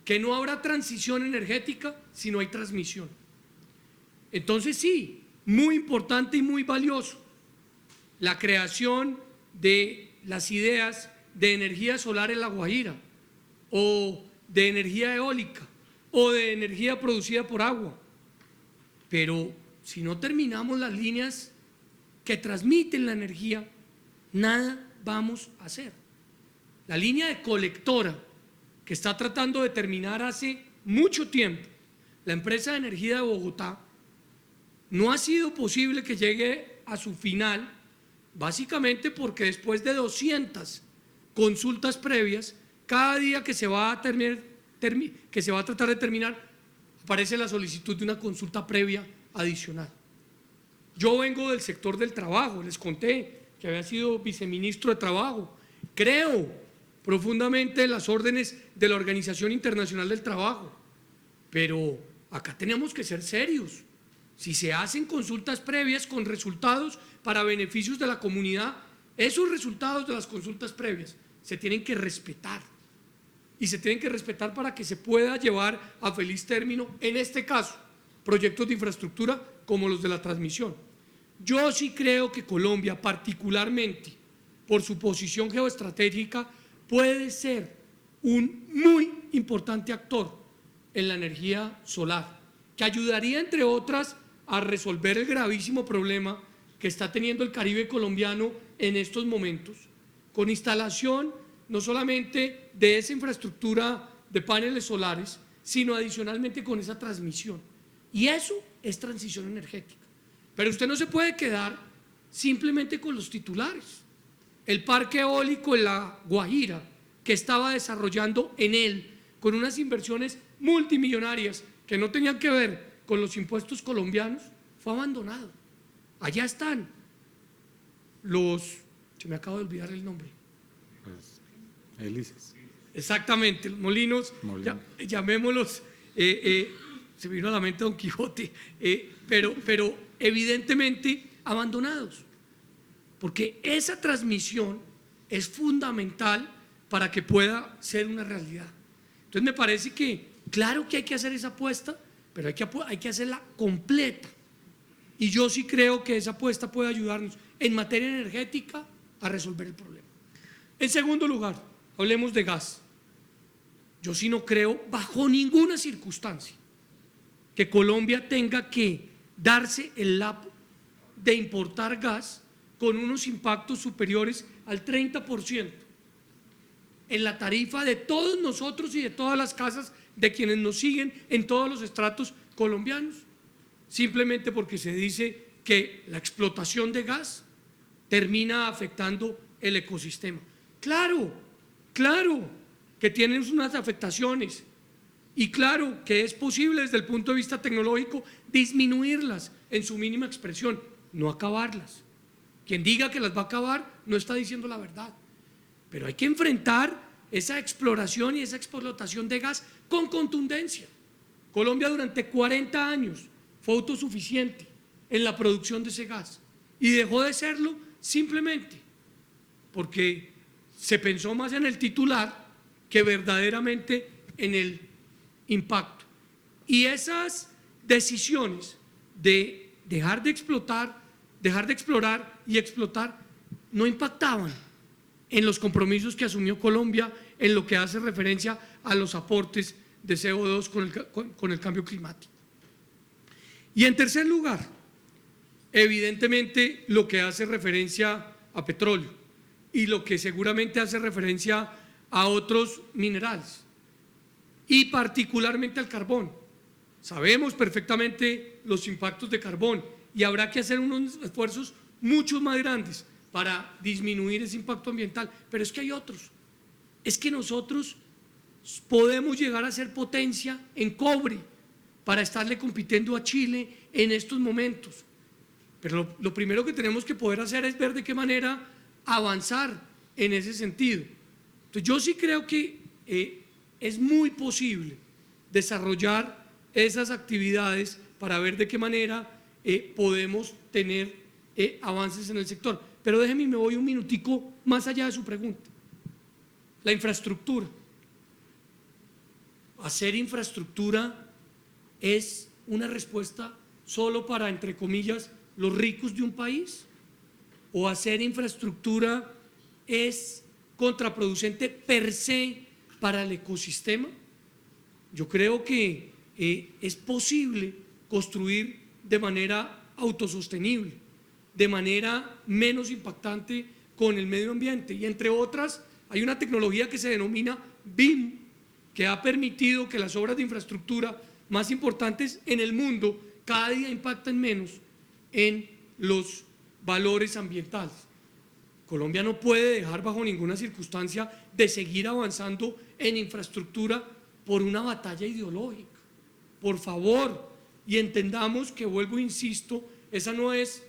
Speaker 3: que no habrá transición energética si no hay transmisión. Entonces sí, muy importante y muy valioso la creación de las ideas de energía solar en La Guajira, o de energía eólica, o de energía producida por agua. Pero si no terminamos las líneas que transmiten la energía, nada vamos a hacer. La línea de colectora que está tratando de terminar hace mucho tiempo la empresa de energía de Bogotá, no ha sido posible que llegue a su final, básicamente porque después de 200 consultas previas, cada día que se va a tratar de terminar, aparece la solicitud de una consulta previa adicional. Yo vengo del sector del trabajo, les conté que había sido viceministro de Trabajo, creo profundamente en las órdenes de la Organización Internacional del Trabajo, pero acá tenemos que ser serios. Si se hacen consultas previas con resultados para beneficios de la comunidad, esos resultados de las consultas previas se tienen que respetar, y se tienen que respetar para que se pueda llevar a feliz término, en este caso, proyectos de infraestructura como los de la transmisión. Yo sí creo que Colombia, particularmente por su posición geoestratégica, puede ser un muy importante actor en la energía solar, que ayudaría, entre otras, a resolver el gravísimo problema que está teniendo el Caribe colombiano en estos momentos, con instalación no solamente de esa infraestructura de paneles solares, sino adicionalmente con esa transmisión. Y eso es transición energética. Pero usted no se puede quedar simplemente con los titulares. El parque eólico en La Guajira, que estaba desarrollando en él con unas inversiones multimillonarias que no tenían que ver con los impuestos colombianos, fue abandonado. Allá están se me acaba de olvidar el nombre.
Speaker 1: Pues, hélices.
Speaker 3: Exactamente, los molinos, llamémoslos, se vino a la mente Don Quijote, pero evidentemente abandonados, porque esa transmisión es fundamental para que pueda ser una realidad. Entonces me parece que, claro que hay que hacer esa apuesta, pero hay que hacerla completa. Y yo sí creo que esa apuesta puede ayudarnos en materia energética a resolver el problema. En segundo lugar, hablemos de gas. Yo sí no creo, bajo ninguna circunstancia, que Colombia tenga que darse el lapo de importar gas con unos impactos superiores al 30% en la tarifa de todos nosotros y de todas las casas de quienes nos siguen en todos los estratos colombianos, simplemente porque se dice que la explotación de gas termina afectando el ecosistema. Claro que tienen unas afectaciones y claro que es posible desde el punto de vista tecnológico disminuirlas en su mínima expresión, no acabarlas. Quien diga que las va a acabar no está diciendo la verdad, pero hay que enfrentar esa exploración y esa explotación de gas con contundencia. Colombia durante 40 años fue autosuficiente en la producción de ese gas y dejó de serlo simplemente porque se pensó más en el titular que verdaderamente en el impacto. Y esas decisiones de dejar de explorar y explotar no impactaban en los compromisos que asumió Colombia en lo que hace referencia a los aportes de CO2 con el cambio climático. Y en tercer lugar, evidentemente lo que hace referencia a petróleo y lo que seguramente hace referencia a otros minerales y particularmente al carbón. Sabemos perfectamente los impactos de carbón y habrá que hacer unos esfuerzos mucho más grandes para disminuir ese impacto ambiental, pero es que hay otros. Es que nosotros podemos llegar a ser potencia en cobre para estarle compitiendo a Chile en estos momentos. Pero lo primero que tenemos que poder hacer es ver de qué manera avanzar en ese sentido. Entonces yo sí creo que es muy posible desarrollar esas actividades para ver de qué manera podemos tener avances en el sector. Pero déjeme, me voy un minutico más allá de su pregunta. La infraestructura. Hacer infraestructura es una respuesta solo para, entre comillas, los ricos de un país, o hacer infraestructura es contraproducente per se para el ecosistema. Yo creo que es posible construir de manera autosostenible, de manera menos impactante con el medio ambiente, y entre otras hay una tecnología que se denomina BIM, que ha permitido que las obras de infraestructura más importantes en el mundo cada día impacten menos en los valores ambientales. Colombia no puede dejar bajo ninguna circunstancia de seguir avanzando en infraestructura por una batalla ideológica. Por favor, y entendamos que, vuelvo e insisto, eso no es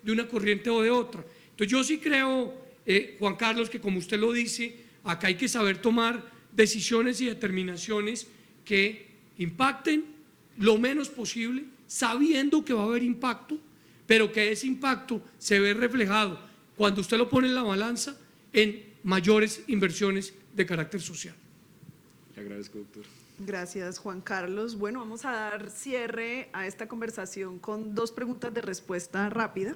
Speaker 3: de una corriente o de otra. Entonces yo sí creo, Juan Carlos, que como usted lo dice, acá hay que saber tomar decisiones y determinaciones que impacten lo menos posible, sabiendo que va a haber impacto, pero que ese impacto se ve reflejado cuando usted lo pone en la balanza en mayores inversiones de carácter social.
Speaker 8: Le agradezco, doctor.
Speaker 2: Gracias, Juan Carlos. Bueno, vamos a dar cierre a esta conversación con 2 preguntas de respuesta rápida.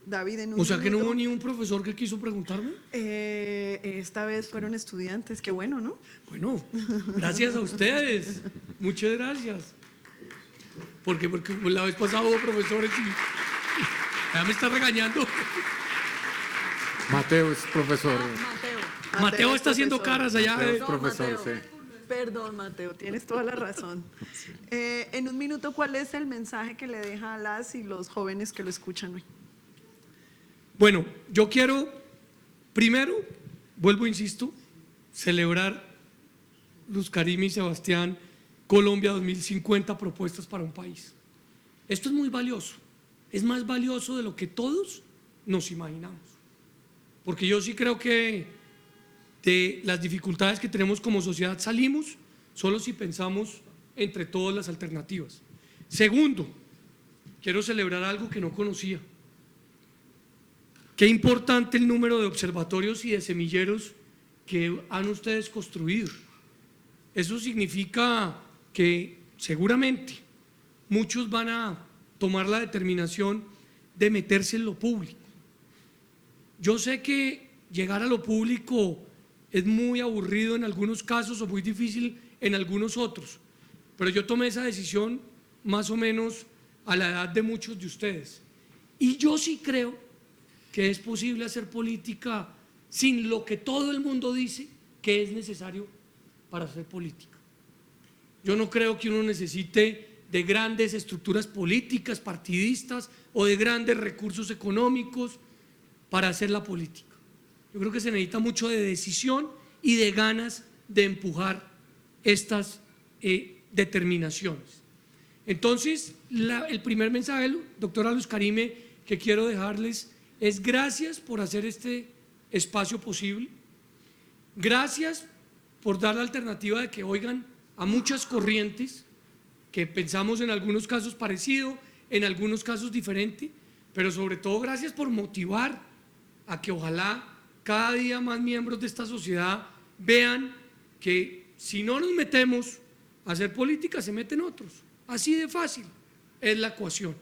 Speaker 2: David, en un
Speaker 3: O sea que no
Speaker 2: minuto.
Speaker 3: hubo ni un profesor que quiso preguntarme.
Speaker 2: Esta vez fueron estudiantes, qué bueno, ¿no?
Speaker 3: Bueno, gracias a ustedes, muchas gracias. Porque la vez pasada hubo profesores y ya me está regañando.
Speaker 1: Mateo es profesor.
Speaker 2: Mateo.
Speaker 3: Mateo
Speaker 2: es
Speaker 3: está haciendo
Speaker 2: profesor.
Speaker 3: caras allá.
Speaker 1: Mateo es
Speaker 2: No,
Speaker 1: profesor,
Speaker 2: Mateo.
Speaker 1: sí.
Speaker 2: Perdón, Mateo, tienes toda la razón. En un minuto, ¿cuál es el mensaje que le deja a las y los jóvenes que lo escuchan hoy?
Speaker 3: Bueno, yo quiero, primero, vuelvo, insisto, celebrar Luz Karime y Sebastián, Colombia 2050, propuestas para un país. Esto es muy valioso, es más valioso de lo que todos nos imaginamos, porque yo sí creo que de las dificultades que tenemos como sociedad salimos solo si pensamos entre todas las alternativas. Segundo, quiero celebrar algo que no conocía. Qué importante el número de observatorios y de semilleros que han ustedes construido. Eso significa que seguramente muchos van a tomar la determinación de meterse en lo público. Yo sé que llegar a lo público es muy aburrido en algunos casos o muy difícil en algunos otros, pero yo tomé esa decisión más o menos a la edad de muchos de ustedes. Y yo sí creo que es posible hacer política sin lo que todo el mundo dice que es necesario para hacer política. Yo no creo que uno necesite de grandes estructuras políticas, partidistas o de grandes recursos económicos para hacer la política. Yo creo que se necesita mucho de decisión y de ganas de empujar estas determinaciones. Entonces, el primer mensaje, doctora Luz Karime, que quiero dejarles es gracias por hacer este espacio posible, gracias por dar la alternativa de que oigan a muchas corrientes que pensamos en algunos casos parecido, en algunos casos diferente, pero sobre todo gracias por motivar a que ojalá cada día más miembros de esta sociedad vean que si no nos metemos a hacer política, se meten otros. Así de fácil es la ecuación.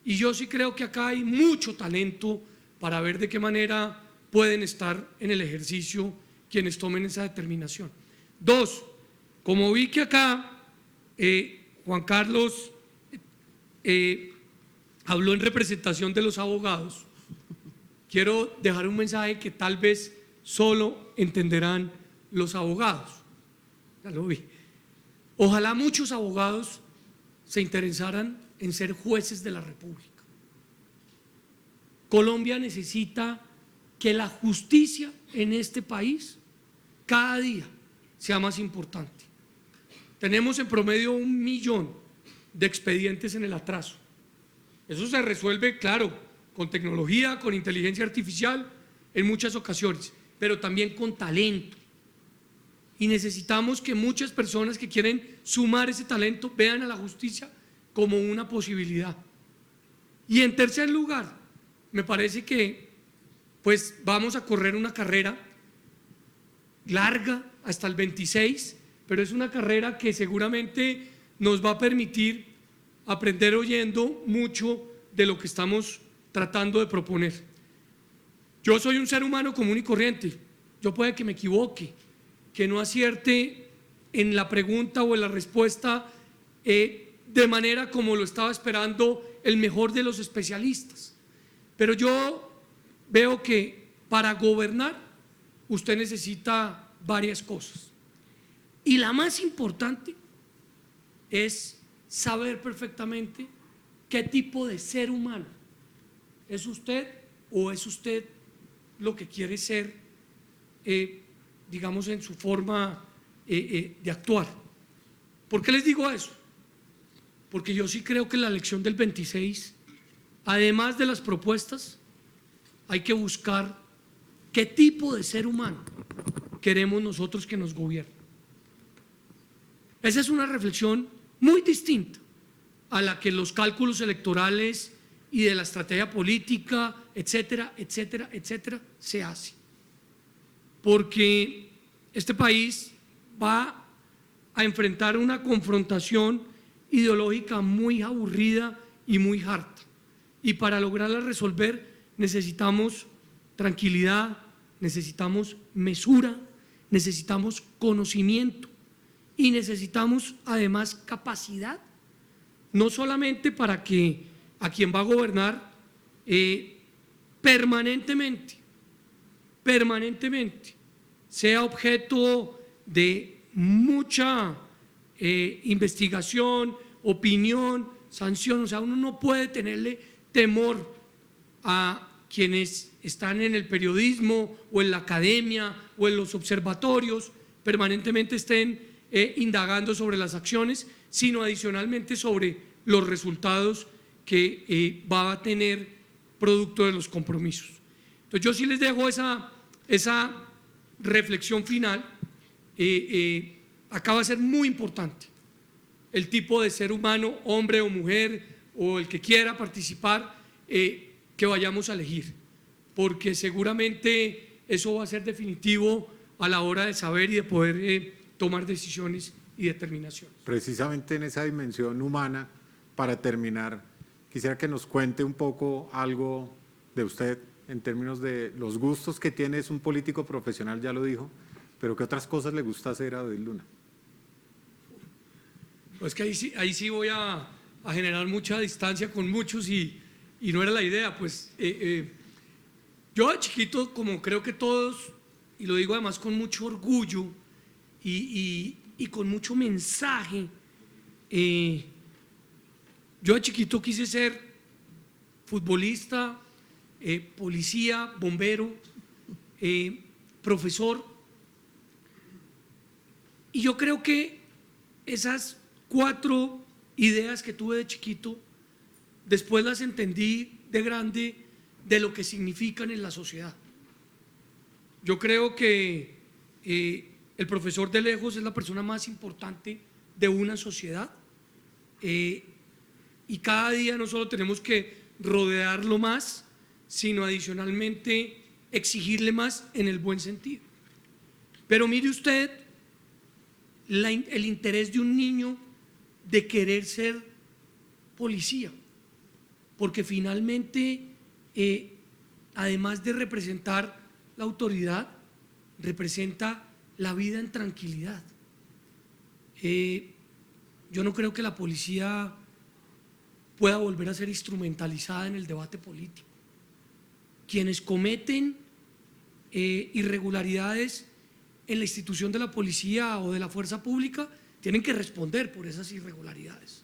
Speaker 3: Y yo sí creo que acá hay mucho talento para ver de qué manera pueden estar en el ejercicio quienes tomen esa determinación. Dos, como vi que acá Juan Carlos habló en representación de los abogados, quiero dejar un mensaje que tal vez solo entenderán los abogados. Ya lo vi. Ojalá muchos abogados se interesaran en ser jueces de la República. Colombia necesita que la justicia en este país cada día sea más importante. Tenemos en promedio 1 millón de expedientes en el atraso. Eso se resuelve, claro, con tecnología, con inteligencia artificial, en muchas ocasiones, pero también con talento. Y necesitamos que muchas personas que quieren sumar ese talento vean a la justicia como una posibilidad. Y en tercer lugar, me parece que pues vamos a correr una carrera larga hasta el 26, pero es una carrera que seguramente nos va a permitir aprender oyendo mucho de lo que estamos tratando de proponer. Yo soy un ser humano común y corriente, yo puede que me equivoque, que no acierte en la pregunta o en la respuesta de manera como lo estaba esperando el mejor de los especialistas, pero yo veo que para gobernar usted necesita varias cosas y la más importante es saber perfectamente qué tipo de ser humano es usted o es usted lo que quiere ser, digamos, en su forma de actuar. ¿Por qué les digo eso? Porque yo sí creo que en la elección del 26, además de las propuestas, hay que buscar qué tipo de ser humano queremos nosotros que nos gobierne. Esa es una reflexión muy distinta a la que los cálculos electorales y de la estrategia política, etcétera, etcétera, etcétera, se hace. Porque este país va a enfrentar una confrontación ideológica muy aburrida y muy harta. Y para lograrla resolver necesitamos tranquilidad, necesitamos mesura, necesitamos conocimiento y necesitamos además capacidad, no solamente para que a quien va a gobernar permanentemente sea objeto de mucha investigación, opinión, sanción. O sea, uno no puede tenerle temor a quienes están en el periodismo o en la academia o en los observatorios, permanentemente estén indagando sobre las acciones, sino adicionalmente sobre los resultados que va a tener producto de los compromisos. Entonces yo sí les dejo esa reflexión final. Acá va a ser muy importante el tipo de ser humano, hombre o mujer, o el que quiera participar, que vayamos a elegir, porque seguramente eso va a ser definitivo a la hora de saber y de poder tomar decisiones y determinaciones.
Speaker 1: Precisamente en esa dimensión humana, para terminar, quisiera que nos cuente un poco algo de usted en términos de los gustos que tiene. Es un político profesional, ya lo dijo, pero ¿qué otras cosas le gusta hacer a David Luna?
Speaker 3: Pues que ahí sí voy a generar mucha distancia con muchos y no era la idea. Pues yo de chiquito, como creo que todos, y lo digo además con mucho orgullo y con mucho mensaje, yo de chiquito quise ser futbolista, policía, bombero, profesor, y yo creo que esas 4 ideas que tuve de chiquito, después las entendí de grande de lo que significan en la sociedad. Yo creo que el profesor de lejos es la persona más importante de una sociedad, y cada día no solo tenemos que rodearlo más, sino adicionalmente exigirle más en el buen sentido. Pero mire usted el interés de un niño de querer ser policía, porque finalmente, además de representar la autoridad, representa la vida en tranquilidad. Yo no creo que la policía pueda volver a ser instrumentalizada en el debate político. Quienes cometen irregularidades en la institución de la policía o de la fuerza pública tienen que responder por esas irregularidades.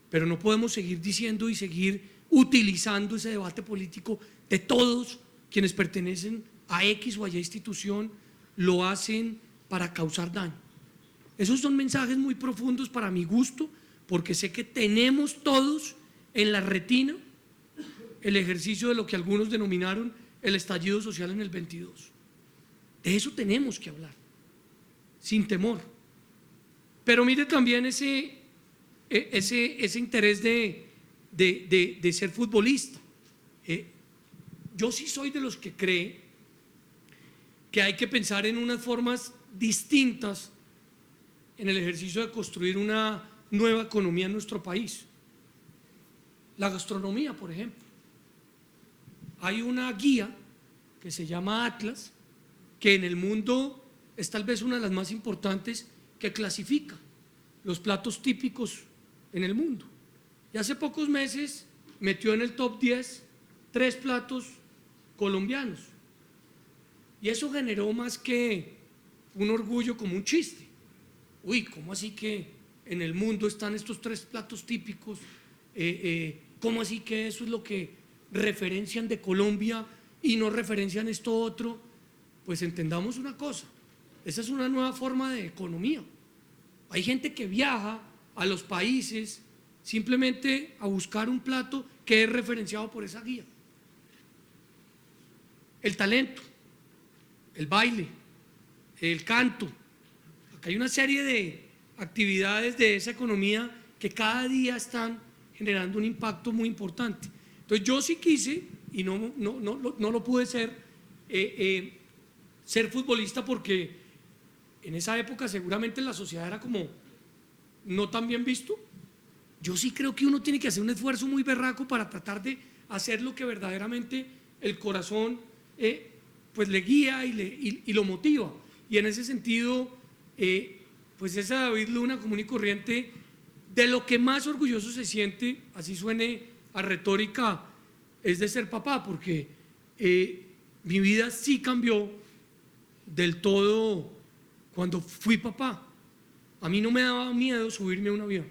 Speaker 3: Pero no podemos seguir diciendo y seguir utilizando ese debate político de todos quienes pertenecen a X o a Y institución, lo hacen para causar daño. Esos son mensajes muy profundos para mi gusto, porque sé que tenemos todos en la retina el ejercicio de lo que algunos denominaron el estallido social en el 22. De eso tenemos que hablar, sin temor. Pero mire también ese interés de ser futbolista. Yo sí soy de los que cree que hay que pensar en unas formas distintas en el ejercicio de construir una nueva economía en nuestro país. La gastronomía, por ejemplo. Hay una guía que se llama Atlas, que en el mundo es tal vez una de las más importantes, que clasifica los platos típicos en el mundo. Y hace pocos meses metió en el top 10 3 platos colombianos. Y eso generó más que un orgullo, como un chiste. Uy, ¿cómo así que en el mundo están estos 3 platos típicos? ¿Cómo así que eso es lo que referencian de Colombia y no referencian esto otro? Pues entendamos una cosa, esa es una nueva forma de economía. Hay gente que viaja a los países simplemente a buscar un plato que es referenciado por esa guía. El talento, el baile, el canto. Acá hay una serie de actividades de esa economía que cada día están generando un impacto muy importante. Entonces yo sí quise, y no lo pude ser futbolista, porque en esa época seguramente la sociedad era como no tan bien visto. Yo sí creo que uno tiene que hacer un esfuerzo muy berraco para tratar de hacer lo que verdaderamente el corazón pues le guía y lo motiva. Y en ese sentido, pues esa David Luna común y corriente, de lo que más orgulloso se siente, así suene a retórica, es de ser papá, porque mi vida sí cambió del todo cuando fui papá. A mí no me daba miedo subirme a un avión.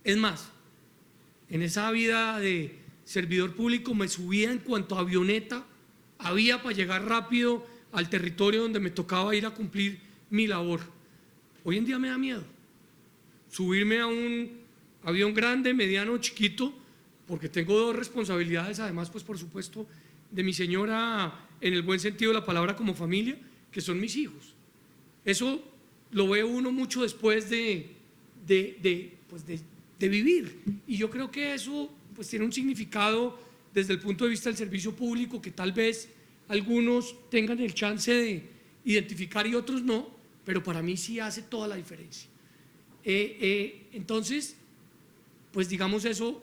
Speaker 3: Es más, en esa vida de servidor público me subía en cuanto avioneta había para llegar rápido al territorio donde me tocaba ir a cumplir mi labor. Hoy en día me da miedo subirme a un avión grande, mediano o chiquito, porque tengo dos responsabilidades, además, pues por supuesto, de mi señora, en el buen sentido de la palabra, como familia, que son mis hijos. Eso lo ve uno mucho después de vivir, y yo creo que eso pues tiene un significado desde el punto de vista del servicio público que tal vez algunos tengan el chance de identificar y otros no, pero para mí sí hace toda la diferencia. Entonces, pues digamos, eso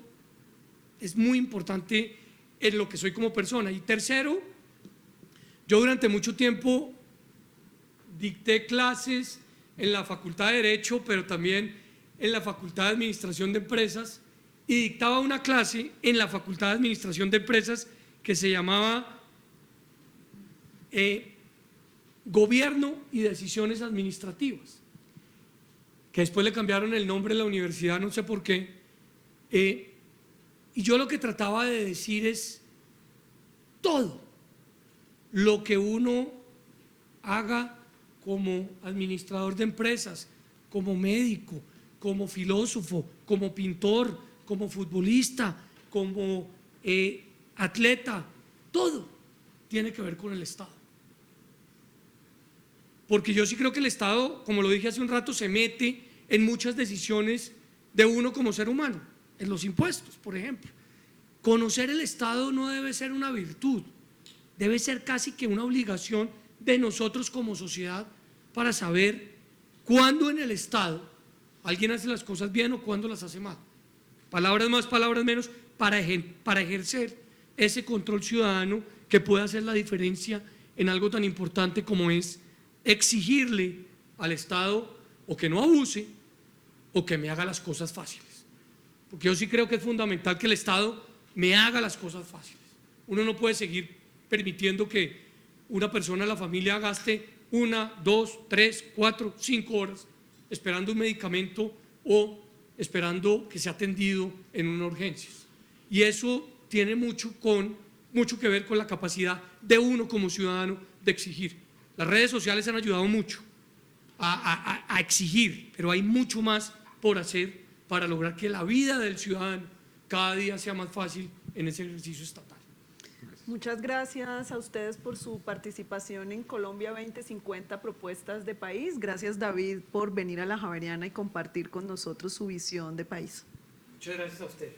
Speaker 3: es muy importante en lo que soy como persona. Y tercero, yo durante mucho tiempo dicté clases en la Facultad de Derecho, pero también en la Facultad de Administración de Empresas, y dictaba una clase en la Facultad de Administración de Empresas que se llamaba Gobierno y Decisiones Administrativas, que después le cambiaron el nombre de la universidad, no sé por qué. Y yo lo que trataba de decir es: todo lo que uno haga como administrador de empresas, como médico, como filósofo, como pintor, como futbolista, como atleta, todo tiene que ver con el Estado. Porque yo sí creo que el Estado, como lo dije hace un rato, se mete en muchas decisiones de uno como ser humano, en los impuestos, por ejemplo. Conocer el Estado no debe ser una virtud, debe ser casi que una obligación de nosotros como sociedad para saber cuándo en el Estado alguien hace las cosas bien o cuándo las hace mal. Palabras más, palabras menos, para ejercer ese control ciudadano que puede hacer la diferencia en algo tan importante como es exigirle al Estado o que no abuse o que me haga las cosas fáciles. Porque yo sí creo que es fundamental que el Estado me haga las cosas fáciles. Uno no puede seguir permitiendo que una persona de la familia gaste 1, 2, 3, 4, 5 horas esperando un medicamento o esperando que sea atendido en una urgencia. Y eso tiene mucho que ver con la capacidad de uno como ciudadano de exigir. Las redes sociales han ayudado mucho a exigir, pero hay mucho más por hacer para lograr que la vida del ciudadano cada día sea más fácil en ese ejercicio estatal.
Speaker 2: Muchas gracias a ustedes por su participación en Colombia 2050 Propuestas de País. Gracias, David, por venir a La Javeriana y compartir con nosotros su visión de país.
Speaker 3: Muchas gracias a ustedes.